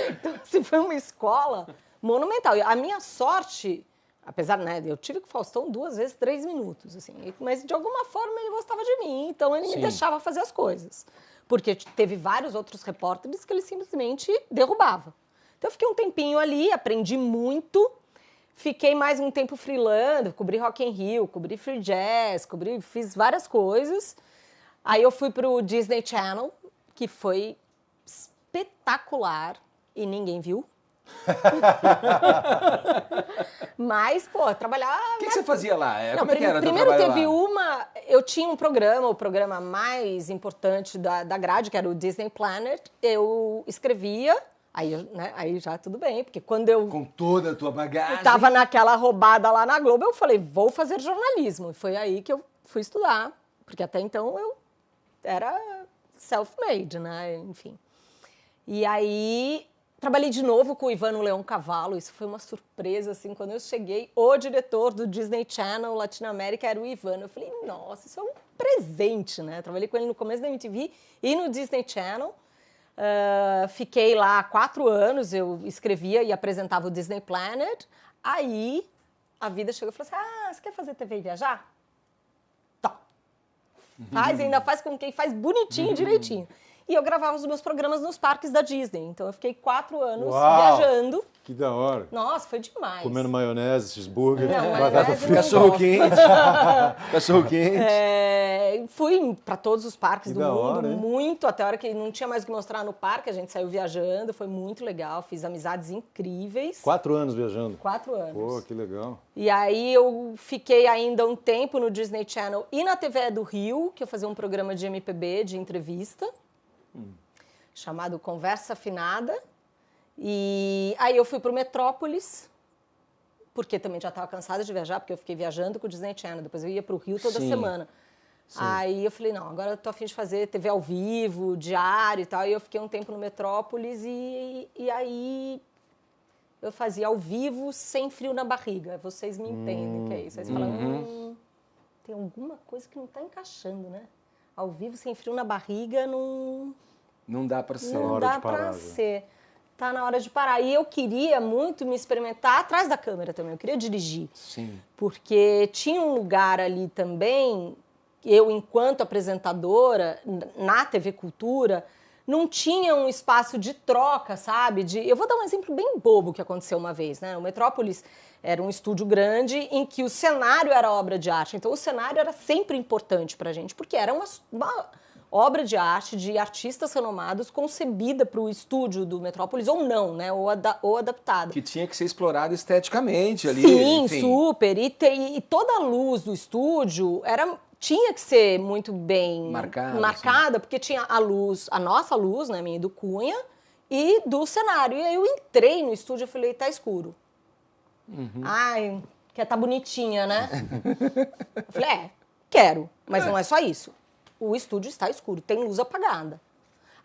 Então, assim, foi uma escola monumental. A minha sorte, apesar, né, eu tive com o Faustão 2 vezes 3 minutos, assim, mas de alguma forma ele gostava de mim, então ele me deixava fazer as coisas. porque teve vários outros repórteres que ele simplesmente derrubava. Então eu fiquei um tempinho ali, aprendi muito, fiquei mais um tempo freelando, cobri Rock in Rio, cobri Free Jazz, fiz várias coisas. Aí eu fui pro Disney Channel, que foi espetacular e ninguém viu. Mas, pô, trabalhar... O que você fazia lá? Não, Como é que era teu primeiro trabalho teve lá? eu tinha um programa, o programa mais importante da grade, que era o Disney Planet. Eu escrevia, aí já tudo bem, porque quando eu Com toda a tua bagagem. estava naquela roubada lá na Globo, eu falei, vou fazer jornalismo. E foi aí que eu fui estudar, porque até então eu era self-made, né? Enfim. E aí trabalhei de novo com o Ivano Leão Cavallo, isso foi uma surpresa, assim, quando eu cheguei, o diretor do Disney Channel Latinoamérica era o Ivano. Eu falei, nossa, isso é um presente, né? Trabalhei com ele no começo da MTV e no Disney Channel. Fiquei lá 4 anos, eu escrevia e apresentava o Disney Planet. Aí a vida chegou e falou assim, você quer fazer TV e viajar? Tá. Ainda faz com quem faz bonitinho, direitinho. E eu gravava os meus programas nos parques da Disney. Então eu fiquei 4 anos viajando. Que da hora. Nossa, foi demais. Comendo maionese, cheeseburger, Não, batata maionese frita. Cachorro quente. Cachorro quente. Fui para todos os parques Que do da mundo, hora, hein? muito, até a hora que não tinha mais o que mostrar no parque, a gente saiu viajando, foi muito legal, fiz amizades incríveis. 4 anos viajando. 4 anos. Pô, que legal. E aí eu fiquei ainda um tempo no Disney Channel e na TV do Rio, que eu fazia um programa de MPB, de entrevista, chamado Conversa Afinada. E aí eu fui para o Metrópolis, porque também já estava cansada de viajar, porque eu fiquei viajando com o Disney Channel, depois eu ia para o Rio toda semana. Sim. Aí eu falei, não, agora eu tô a fim de fazer TV ao vivo, diário e tal, e eu fiquei um tempo no Metrópolis e aí eu fazia ao vivo sem frio na barriga. Vocês me entendem o que é isso. Aí você fala, tem alguma coisa que não está encaixando, né? Ao vivo sem frio na barriga Não dá para ser. não dá para ser. Tá na hora de parar. E eu queria muito me experimentar atrás da câmera também. Eu queria dirigir. Sim. Porque tinha um lugar ali também, eu, enquanto apresentadora, na TV Cultura, não tinha um espaço de troca, sabe? Eu vou dar um exemplo bem bobo que aconteceu uma vez, né? O Metrópolis era um estúdio grande em que o cenário era obra de arte. Então, o cenário era sempre importante pra gente, porque era uma obra de arte de artistas renomados concebida para o estúdio do Metrópolis, ou não, né? Ou adaptada. Que tinha que ser explorado esteticamente ali. Sim, enfim. super. E toda a luz do estúdio tinha que ser muito bem marcada, porque tinha a luz, a nossa luz, né, minha e do Cunha, e do cenário. E aí eu entrei no estúdio e falei, tá escuro. Ai, quer tá bonitinha, né? Eu falei, quero, mas não é só isso. O estúdio está escuro, tem luz apagada.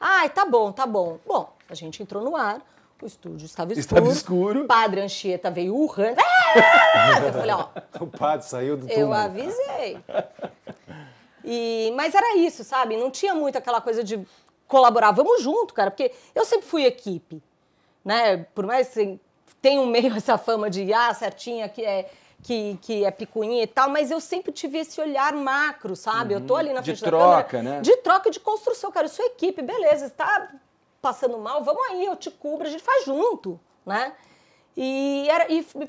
Ai, tá bom, tá bom. Bom, a gente entrou no ar, o estúdio estava escuro. Padre Anchieta veio urrando. Eu falei, O padre saiu do túmulo. Eu avisei. Mas era isso, sabe? Não tinha muito aquela coisa de colaborar. Vamos junto, cara, porque eu sempre fui equipe, né? Por mais que tenha meio essa fama de certinha que é picuinha e tal, mas eu sempre tive esse olhar macro, sabe? Eu tô ali na frente da câmera. De troca, né? De troca, de construção. Cara, eu sou equipe, beleza, tá passando mal, vamos aí, eu te cubro, a gente faz junto, né? E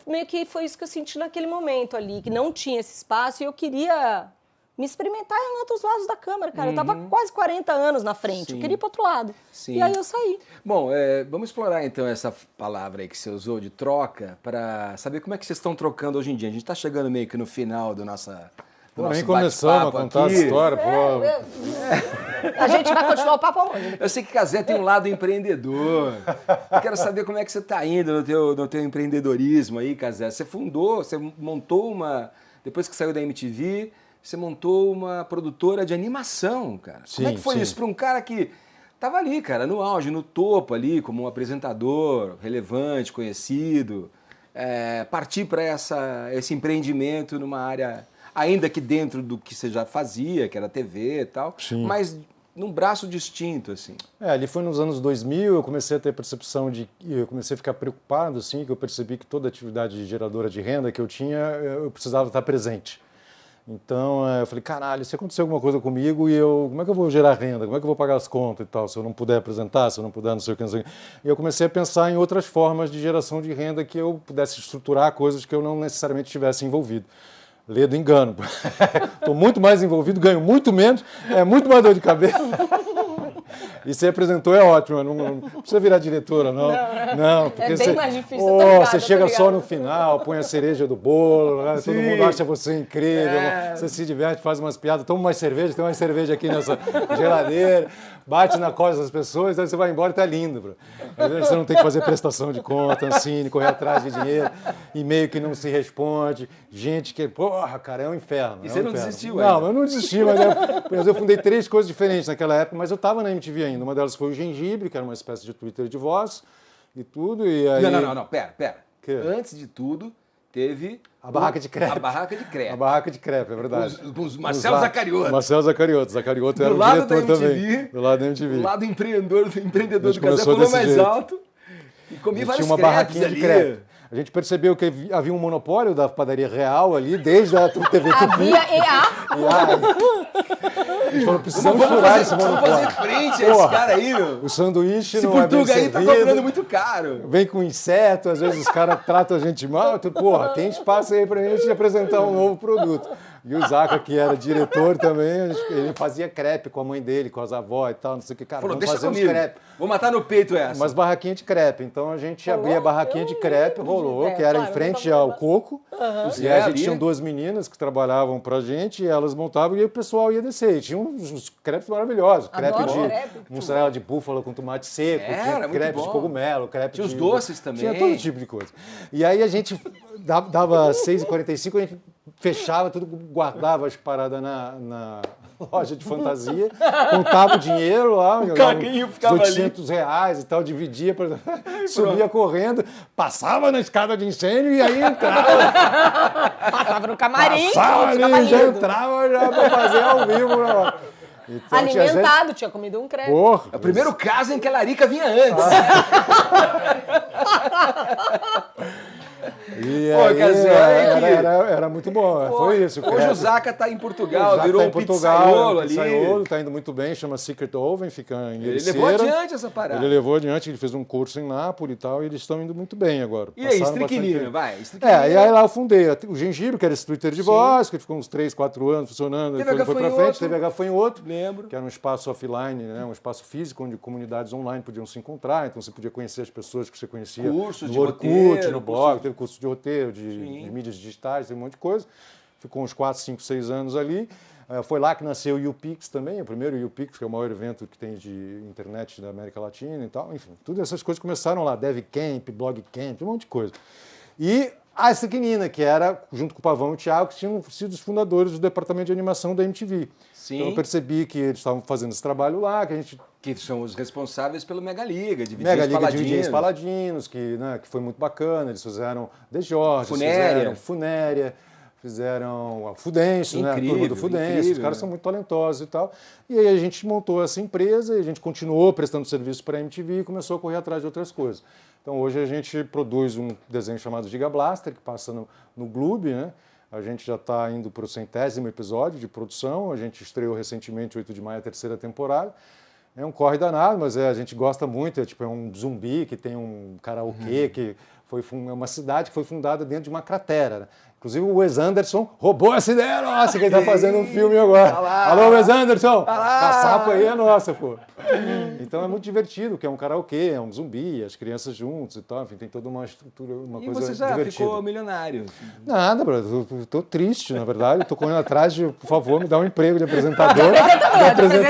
meio que foi isso que eu senti naquele momento ali, que não tinha esse espaço e eu queria me experimentar em outros lados da câmera, cara. Eu tava quase 40 anos na frente, eu queria ir pro outro lado. Sim. E aí eu saí. Bom, vamos explorar então essa palavra aí que você usou de troca para saber como é que vocês estão trocando hoje em dia. A gente está chegando meio que no final do nosso nem começamos a contar a história. A gente vai continuar o papo aonde? Eu sei que Cazé tem um lado empreendedor. Eu quero saber como é que você está indo no teu empreendedorismo aí, Cazé. Você montou depois que saiu da MTV, você montou uma produtora de animação, cara. Como é que foi isso para um cara que estava ali, cara, no auge, no topo ali, como um apresentador relevante, conhecido, partir para esse empreendimento numa área, ainda que dentro do que você já fazia, que era TV e tal, mas num braço distinto, assim. Ali foi nos anos 2000, eu comecei a ter percepção eu comecei a ficar preocupado, assim, que eu percebi que toda atividade geradora de renda que eu tinha, eu precisava estar presente. Então, eu falei, caralho, se acontecer alguma coisa comigo como é que eu vou gerar renda? Como é que eu vou pagar as contas e tal? Se eu não puder apresentar, se eu não puder não sei o que, não sei o que. E eu comecei a pensar em outras formas de geração de renda que eu pudesse estruturar coisas que eu não necessariamente estivesse envolvido. Lê do engano. Estou muito mais envolvido, ganho muito menos, é muito mais dor de cabeça. E você apresentou, é ótimo, não precisa virar diretora, não. Não, porque é bem mais difícil, você chega só no final, põe a cereja do bolo, né? Todo mundo acha você incrível, você se diverte, faz umas piadas, toma mais cerveja, tem mais cerveja aqui nessa geladeira, bate na costa das pessoas, aí você vai embora e tá lindo, bro. Às vezes você não tem que fazer prestação de conta, Ancine, correr atrás de dinheiro, e-mail que não se responde, gente que, porra, cara, é um inferno. E você não desistiu ainda? ainda? Não, eu não desisti, mas eu fundei 3 coisas diferentes naquela época, mas eu estava na MTV ainda. Uma delas foi o Gengibre, que era uma espécie de Twitter de voz e tudo. E aí... Não, pera. Que? Antes de tudo, teve... A Barraca de Crepe. A Barraca de Crepe. A Barraca de Crepe, é verdade. Os Marcelo Zacariotto. Marcelo Zacariotto. Zacariotto era o diretor também. Do lado da MTV. Do lado do empreendedor do Casé, falou mais jeito. alto e comia vários tinha uma barraquinha de crepe. A gente percebeu que havia um monopólio da padaria real ali, desde a TV Tupi. Havia EA. A gente falou, precisamos furar esse monopólio. Vamos fazer frente a esse cara aí, meu. O sanduíche Esse não é bem Portuga aí tá servido, cobrando muito caro. vem com inseto, às vezes os caras tratam a gente mal. Porra, tem espaço aí pra gente apresentar um novo produto. E o Zaca, que era diretor também, ele fazia crepe com a mãe dele, com as avós e tal, não sei o que. Cara, Falou, vamos deixa fazer comigo. uns crepe. Vou matar no peito essa. Umas barraquinhas de crepe. Então a gente abria a barraquinha de crepe, rolou, que era em frente ao Coco. E aí a gente tinha 2 meninas que trabalhavam pra gente, e elas montavam e aí o pessoal ia descer. E tinha uns crepes maravilhosos. Crepe de mussarela de búfala com tomate seco, tinha crepe de cogumelo, crepe tinha de... os doces também. Tinha todo tipo de coisa. E aí a gente dava 6h45, a gente fechava tudo, guardava as paradas na loja de fantasia, contava o dinheiro lá, o carrinho ficava R$800 e tal, dividia, subia correndo, passava na escada de incêndio e aí entrava. Passava no camarim. Passava ali, já entrava já pra fazer ao vivo. Né? Então, Alimentado, tinha comido um crepe. Porra, É o primeiro caso em que a Larica vinha antes. E Pô, aí, era muito bom, foi isso. Hoje o Zaca tá em Portugal, virou um pizzaiolo ali. Tá indo muito bem, chama Secret Oven, fica em Ericeira. Ele levou adiante essa parada. Ele levou adiante, ele fez um curso em Nápoles e tal, e eles estão indo muito bem agora. E aí, estriquinina, vai. E aí lá eu fundei o Gengibre, que era esse Twitter de voz, que ficou uns 3, 4 anos funcionando, depois foi pra frente, teve Gafanhoto, lembro, que era um espaço offline, né, um espaço físico, onde comunidades online podiam se encontrar, então você podia conhecer as pessoas que você conhecia cursos no Orkut, no blog, teve curso de roteiro, de mídias digitais, tem um monte de coisa. Ficou uns 4, 5, 6 anos ali. Foi lá que nasceu o YouPix também, o primeiro YouPix, que é o maior evento que tem de internet da América Latina e tal. Enfim, todas essas coisas começaram lá, DevCamp, BlogCamp, um monte de coisa. E a Estriquinina, que era, junto com o Pavão e o Thiago, que tinham sido os fundadores do departamento de animação da MTV. Sim. Então eu percebi que eles estavam fazendo esse trabalho lá, que são os responsáveis pelo Mega Liga, de DJs Paladinos, que foi muito bacana. Eles fizeram The George, fizeram Funéria, fizeram a Fudêncio, né? A turma do Fudêncio. Os caras são muito talentosos e tal. E aí a gente montou essa empresa e a gente continuou prestando serviço para a MTV e começou a correr atrás de outras coisas. Então hoje a gente produz um desenho chamado Giga Blaster, que passa no Gloob, né? A gente já está indo para o 100º episódio de produção. A gente estreou recentemente, 8 de maio, a 3ª temporada. É um corre danado, mas a gente gosta muito. É um zumbi que tem um karaokê, que é uma cidade que foi fundada dentro de uma cratera. Né? Inclusive o Wes Anderson roubou essa ideia nossa, que ele está fazendo um filme agora. Alô, Wes Anderson! A sapa aí é nossa, pô. Então é muito divertido, que é um karaokê, é um zumbi, as crianças juntos e tal. Enfim, tem toda uma estrutura, uma coisa divertida. E você já ficou milionário? Nada, brother. Estou triste, na verdade. Estou correndo atrás de, por favor, me dá um emprego de apresentador. Que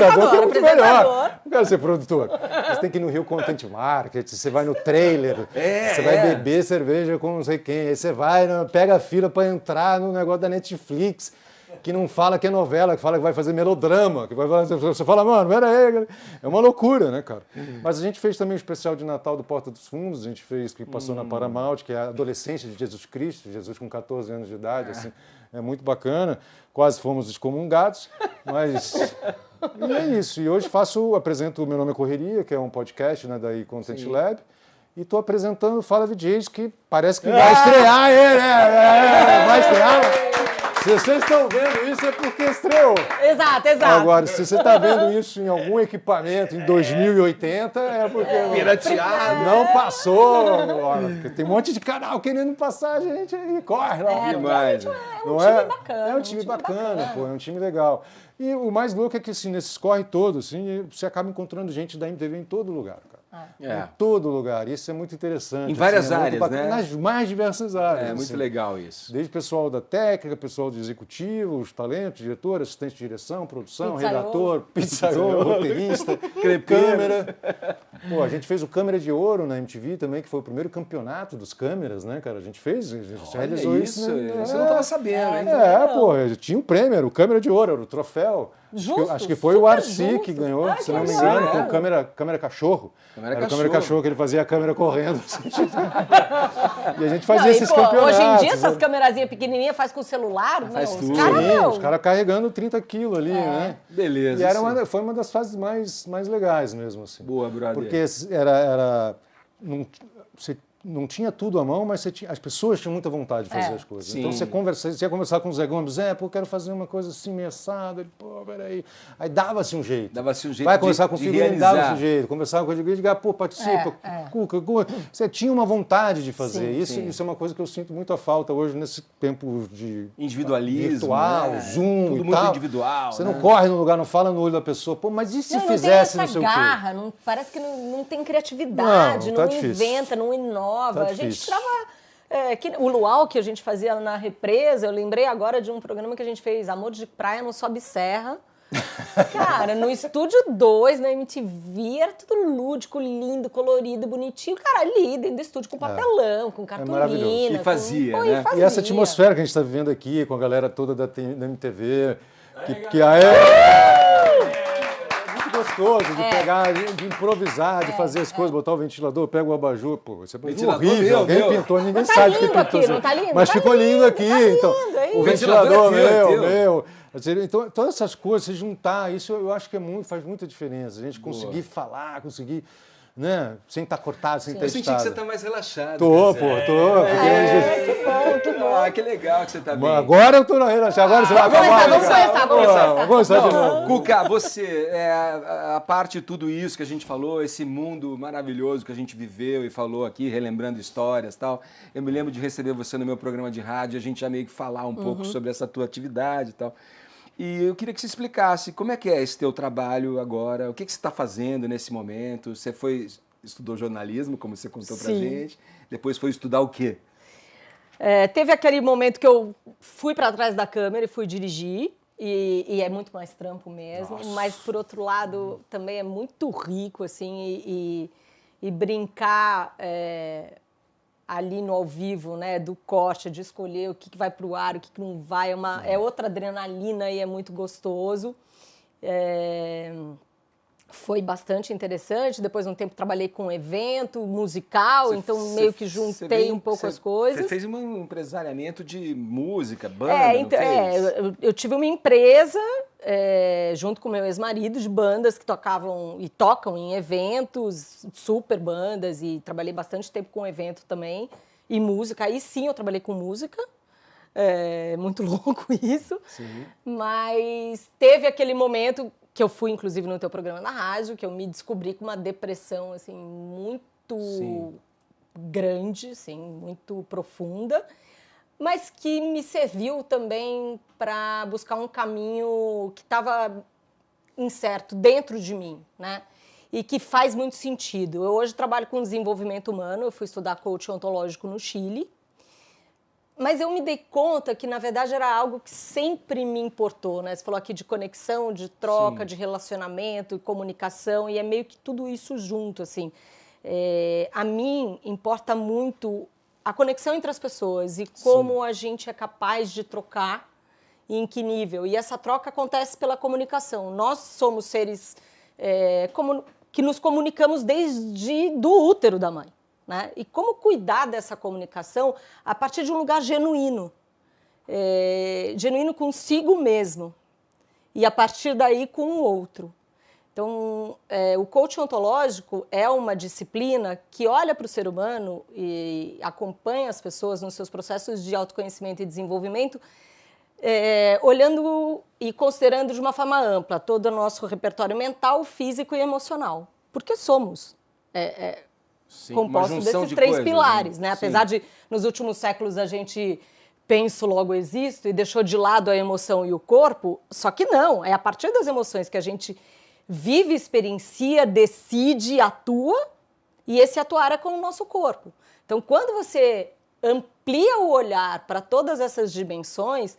é muito melhor. Não quero ser produtor. Você tem que ir no Rio Content Market, você vai no trailer, você vai beber cerveja com não sei quem, aí você vai, pega a fila para entrar no negócio da Netflix, que não fala que é novela, que fala que vai fazer melodrama, que vai fazer, você fala, mano, pera aí, é uma loucura, né, cara? Mas a gente fez também o especial de Natal do Porta dos Fundos, a gente fez, que passou na Paramount, que é a adolescência de Jesus Cristo, Jesus com 14 anos de idade, assim, é muito bacana, quase fomos excomungados, mas... E é isso, e hoje apresento o Meu Nome é Correria, que é um podcast, né, da Content Lab, e estou apresentando Fala VJs, que parece que vai estrear, vai estrear. Se vocês estão vendo isso é porque estreou. Exato. Agora, se você está vendo isso em algum equipamento em 2080, é porque Pirateado. não passou. Porque tem um monte de canal querendo passar a gente aí. Corre lá. Demais. Não time bacana, É um time bacana, pô. É um time legal. E o mais louco é que, assim, nesses corre todos, assim, você acaba encontrando gente da MTV em todo lugar, cara. Em todo lugar. Isso é muito interessante. Em várias muito áreas, bacana, né? Nas mais diversas áreas. É muito assim. legal isso. Desde pessoal da técnica, pessoal de executivo, os talentos, diretor, assistente de direção, produção, Pizzaiolo. redator, pizzaiolo, roteirista, câmera. Pô, a gente fez o Câmera de Ouro na MTV também, que foi o primeiro campeonato dos câmeras, né, cara? A gente realizou isso. Né? Isso eu não estava sabendo, hein? Pô, tinha um prêmio, era o Câmera de Ouro, era o troféu. Justo, Acho que foi o super Arci justo. que ganhou, Ai, se que não me legal. engano, com câmera cachorro. Câmera Era o cachorro. câmera cachorro, que ele fazia a câmera correndo. E a gente fazia Não, e, esses pô, campeonatos. hoje em dia, essas né? câmerazinhas pequenininhas faz com o celular. Faz Os tudo. caras, Sim, meu, os caras carregando 30 quilos ali, né? Beleza. E era isso. foi uma das fases mais legais mesmo, assim. Boa, brother. Porque você não tinha tudo à mão, mas as pessoas tinham muita vontade de fazer as coisas. Sim. Então você ia conversar com o Zé Gomes, eu quero fazer uma coisa assim, meio assada. Ele, pô, peraí. Aí dava-se um jeito. Dava-se um jeito Vai conversar com o de filho, realizar. dava-se um jeito. Conversava com o Edgar, diga, pô, participa, Cuca. Você tinha uma vontade de fazer. Isso é uma coisa que eu sinto muita falta hoje nesse tempo de Individualismo, virtual, né? Zoom Tudo e muito tal. individual, Você né? não corre no lugar, não fala no olho da pessoa. Pô, mas e se não fizesse tem não essa sei o quê? garra, parece que não tem criatividade, Não, tá não difícil. inventa, não inova. Tá A gente difícil. o luau que a gente fazia na represa, eu lembrei agora de um programa que a gente fez, Amor de Praia no Sobe Serra. Cara, no Estúdio 2, na MTV, era tudo lúdico, lindo, colorido, bonitinho. Cara, ali dentro do estúdio com papelão, com cartolina. maravilhoso. E fazia, com... né? E essa atmosfera que a gente está vivendo aqui, com a galera toda da MTV, que é muito gostoso de pegar, de improvisar, de fazer as coisas, botar o ventilador, pega o abajur, pô, isso é Ventilador horrível, alguém meu. pintou, ninguém Tá sabe quem lindo pintou. aqui, isso. não tá lindo? Mas Tá ficou lindo aqui, tá lindo, então. é O isso. ventilador é teu. meu. Então, todas essas coisas, se juntar, isso eu acho que faz muita diferença. A gente conseguir falar, conseguir, né, sem estar cortado, sem estar Eu senti que você editado. tá mais relaxado. Tô. Que bom, que bom. Ah, que legal que você tá bem. Agora eu tô na relaxada, agora você vai acabar. Vamos começar. de novo. Cuca, você, a parte de tudo isso que a gente falou, esse mundo maravilhoso que a gente viveu e falou aqui, relembrando histórias e tal, eu me lembro de receber você no meu programa de rádio, a gente já meio que falar um pouco sobre essa tua atividade e tal. E eu queria que você explicasse como é que é esse teu trabalho agora, o que você está fazendo nesse momento. Você estudou jornalismo, como você contou pra gente, depois foi estudar o quê? Teve aquele momento que eu fui para trás da câmera e fui dirigir, e é muito mais trampo mesmo, mas por outro lado também é muito rico, assim, e brincar ali no ao vivo, né, do corte, de escolher o que vai pro ar, o que não vai, é outra adrenalina e é muito gostoso. Foi bastante interessante. Depois de um tempo trabalhei com evento musical, então meio que juntei um pouco as coisas. Você fez um empresariamento de música, banda, não fez? Eu tive uma empresa junto com meu ex-marido de bandas que tocavam e tocam em eventos, super bandas, e trabalhei bastante tempo com evento também, e música. Aí sim eu trabalhei com música. Muito louco isso. Sim. Mas teve aquele momento que eu fui, inclusive, no teu programa na rádio, que eu me descobri com uma depressão, assim, muito grande, assim, muito profunda, mas que me serviu também para buscar um caminho que estava incerto dentro de mim, né? E que faz muito sentido. Eu hoje trabalho com desenvolvimento humano, eu fui estudar coach ontológico no Chile, mas eu me dei conta que, na verdade, era algo que sempre me importou, né? Você falou aqui de conexão, de troca, de relacionamento, comunicação, e é meio que tudo isso junto, assim. A mim importa muito a conexão entre as pessoas e como a gente é capaz de trocar e em que nível. E essa troca acontece pela comunicação. Nós somos seres que nos comunicamos desde do útero da mãe. Né? E como cuidar dessa comunicação a partir de um lugar genuíno, genuíno consigo mesmo, e a partir daí com o outro. Então, o coaching ontológico é uma disciplina que olha para o ser humano e acompanha as pessoas nos seus processos de autoconhecimento e desenvolvimento olhando e considerando de uma forma ampla todo o nosso repertório mental, físico e emocional. Porque somos Sim, uma compostos junção desses de três coisas, pilares, né? né? Sim. Apesar de, nos últimos séculos, a gente penso, logo existo, e deixou de lado a emoção e o corpo, só que não, é a partir das emoções que a gente vive, experiencia, decide, atua, e esse atuar é com o nosso corpo. Então, quando você amplia o olhar para todas essas dimensões,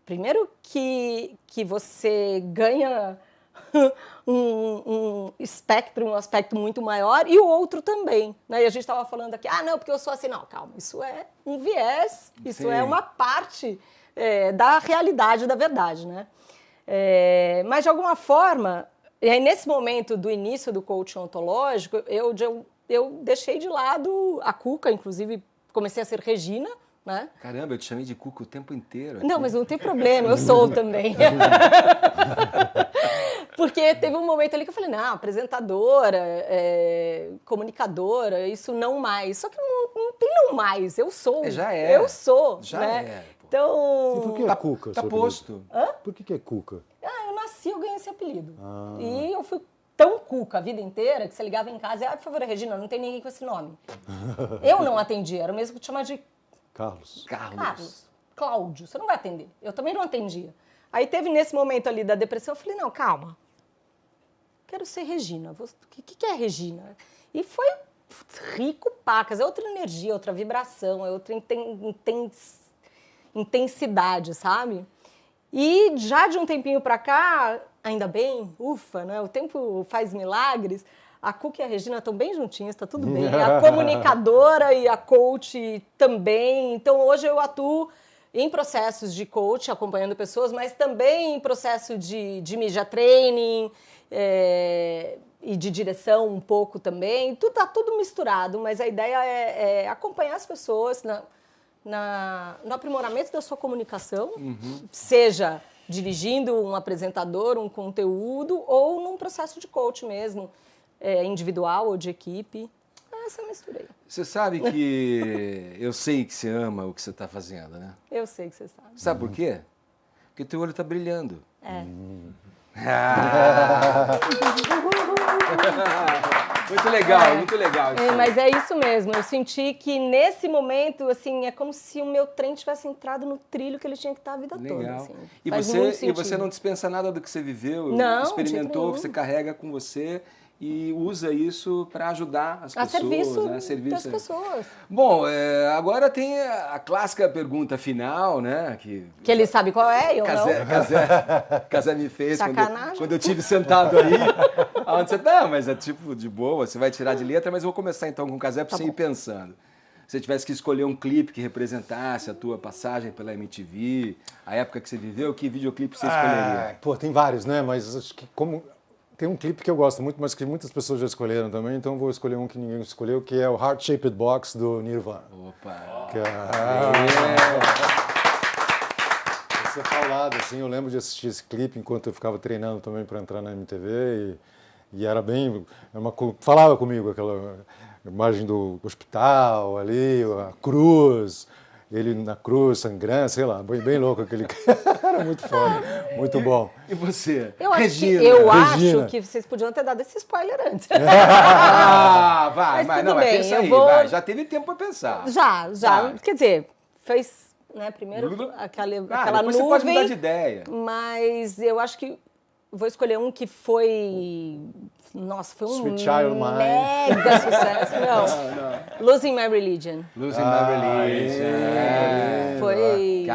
primeiro que você ganha um espectro, um aspecto muito maior, e o outro também, né? E a gente estava falando aqui, não, porque eu sou assim. Não, calma, isso é um viés, isso Sim. é uma parte da realidade, da verdade, né? Mas, de alguma forma, e aí, nesse momento do início do coaching ontológico, eu deixei de lado a Cuca, inclusive comecei a ser Regina, né? Caramba, eu te chamei de Cuca o tempo inteiro. Aqui. Não, mas não tem problema, eu sou também. Porque teve um momento ali que eu falei, não, apresentadora, comunicadora, isso não mais. Só que não tem não mais, eu sou. Já é. Eu sou, Já né? é. Pô. Então... E por que é Cuca? Tá seu posto. apelido? Por que é Cuca? eu nasci, eu ganhei esse apelido. E eu fui tão cuca a vida inteira que você ligava em casa e, por favor, Regina, não tem ninguém com esse nome. Eu não atendia, era o mesmo que te chamar de Carlos. Carlos, Cláudio, você não vai atender. Eu também não atendia. Aí teve nesse momento ali da depressão, eu falei, não, calma, quero ser Regina. O que é Regina? E foi rico pacas, é outra energia, outra vibração, é outra intensidade, sabe? E já de um tempinho pra cá, ainda bem, ufa, né? O tempo faz milagres. A Cuca e a Regina estão bem juntinhas, tá tudo bem. A comunicadora e a coach também. Então, hoje eu atuo em processos de coach, acompanhando pessoas, mas também em processo de media training e de direção um pouco também. Tá tudo misturado, mas a ideia é acompanhar as pessoas no aprimoramento da sua comunicação, seja dirigindo um apresentador, um conteúdo, ou num processo de coach mesmo, individual ou de equipe. Essa mistura aí. Você sabe que eu sei que você ama o que você está fazendo, né? Eu sei que você sabe. Sabe por quê? Porque teu olho está brilhando. Muito legal. Isso. Mas é isso mesmo. Eu senti que nesse momento, assim, é como se o meu trem tivesse entrado no trilho que ele tinha que estar a vida toda. Assim. E você não dispensa nada do que você viveu, não, experimentou, você carrega com você e usa isso para ajudar as pessoas. A serviço das pessoas. Bom, agora tem a clássica pergunta final, né? Que ele sabe qual é, eu não. Casé me fez Sacanagem. quando eu estive sentado aí. Onde você tá, mas é tipo de boa, você vai tirar de letra, mas eu vou começar então com o Casé para você ir pensando. Se você tivesse que escolher um clipe que representasse a tua passagem pela MTV, a época que você viveu, que videoclipe você escolheria? Tem vários, né? Mas acho que tem um clipe que eu gosto muito, mas que muitas pessoas já escolheram também, então vou escolher um que ninguém escolheu, que é o Heart Shaped Box do Nirvana. Opa! Você falado, assim, eu lembro de assistir esse clipe enquanto eu ficava treinando também para entrar na MTV e era bem... falava comigo aquela imagem do hospital ali, a cruz, ele na cruz, sangrando, sei lá, bem louco aquele cara. Era muito foda, muito bom. E você? Eu acho que vocês podiam ter dado esse spoiler antes. Vai, mas não, bem, pensa aí, vou... vai. Já teve tempo para pensar. Já. Vai. Quer dizer, fez, né, primeiro aquela depois nuvem. Você pode mudar de ideia. Mas eu acho que vou escolher um que foi... Nossa, foi um Sweet Child Mine. Mega sucesso. Não. Losing My Religion. Losing My Religion. Foi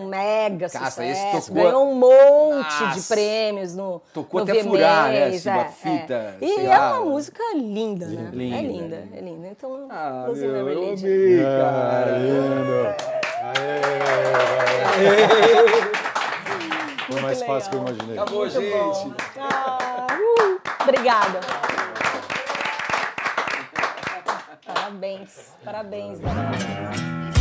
um mega Esse sucesso. tocou... Ganhou um monte de prêmios no Tocou no até VMAs, furar, né? Assim, uma fita, E sei é lá. uma música linda, né? Linda, É linda. Então, Losing meu, My Religion. eu amei, cara. Lindo. Foi mais fácil que eu imaginei. Acabou, Muito gente. bom. Obrigada. Parabéns, Daniela.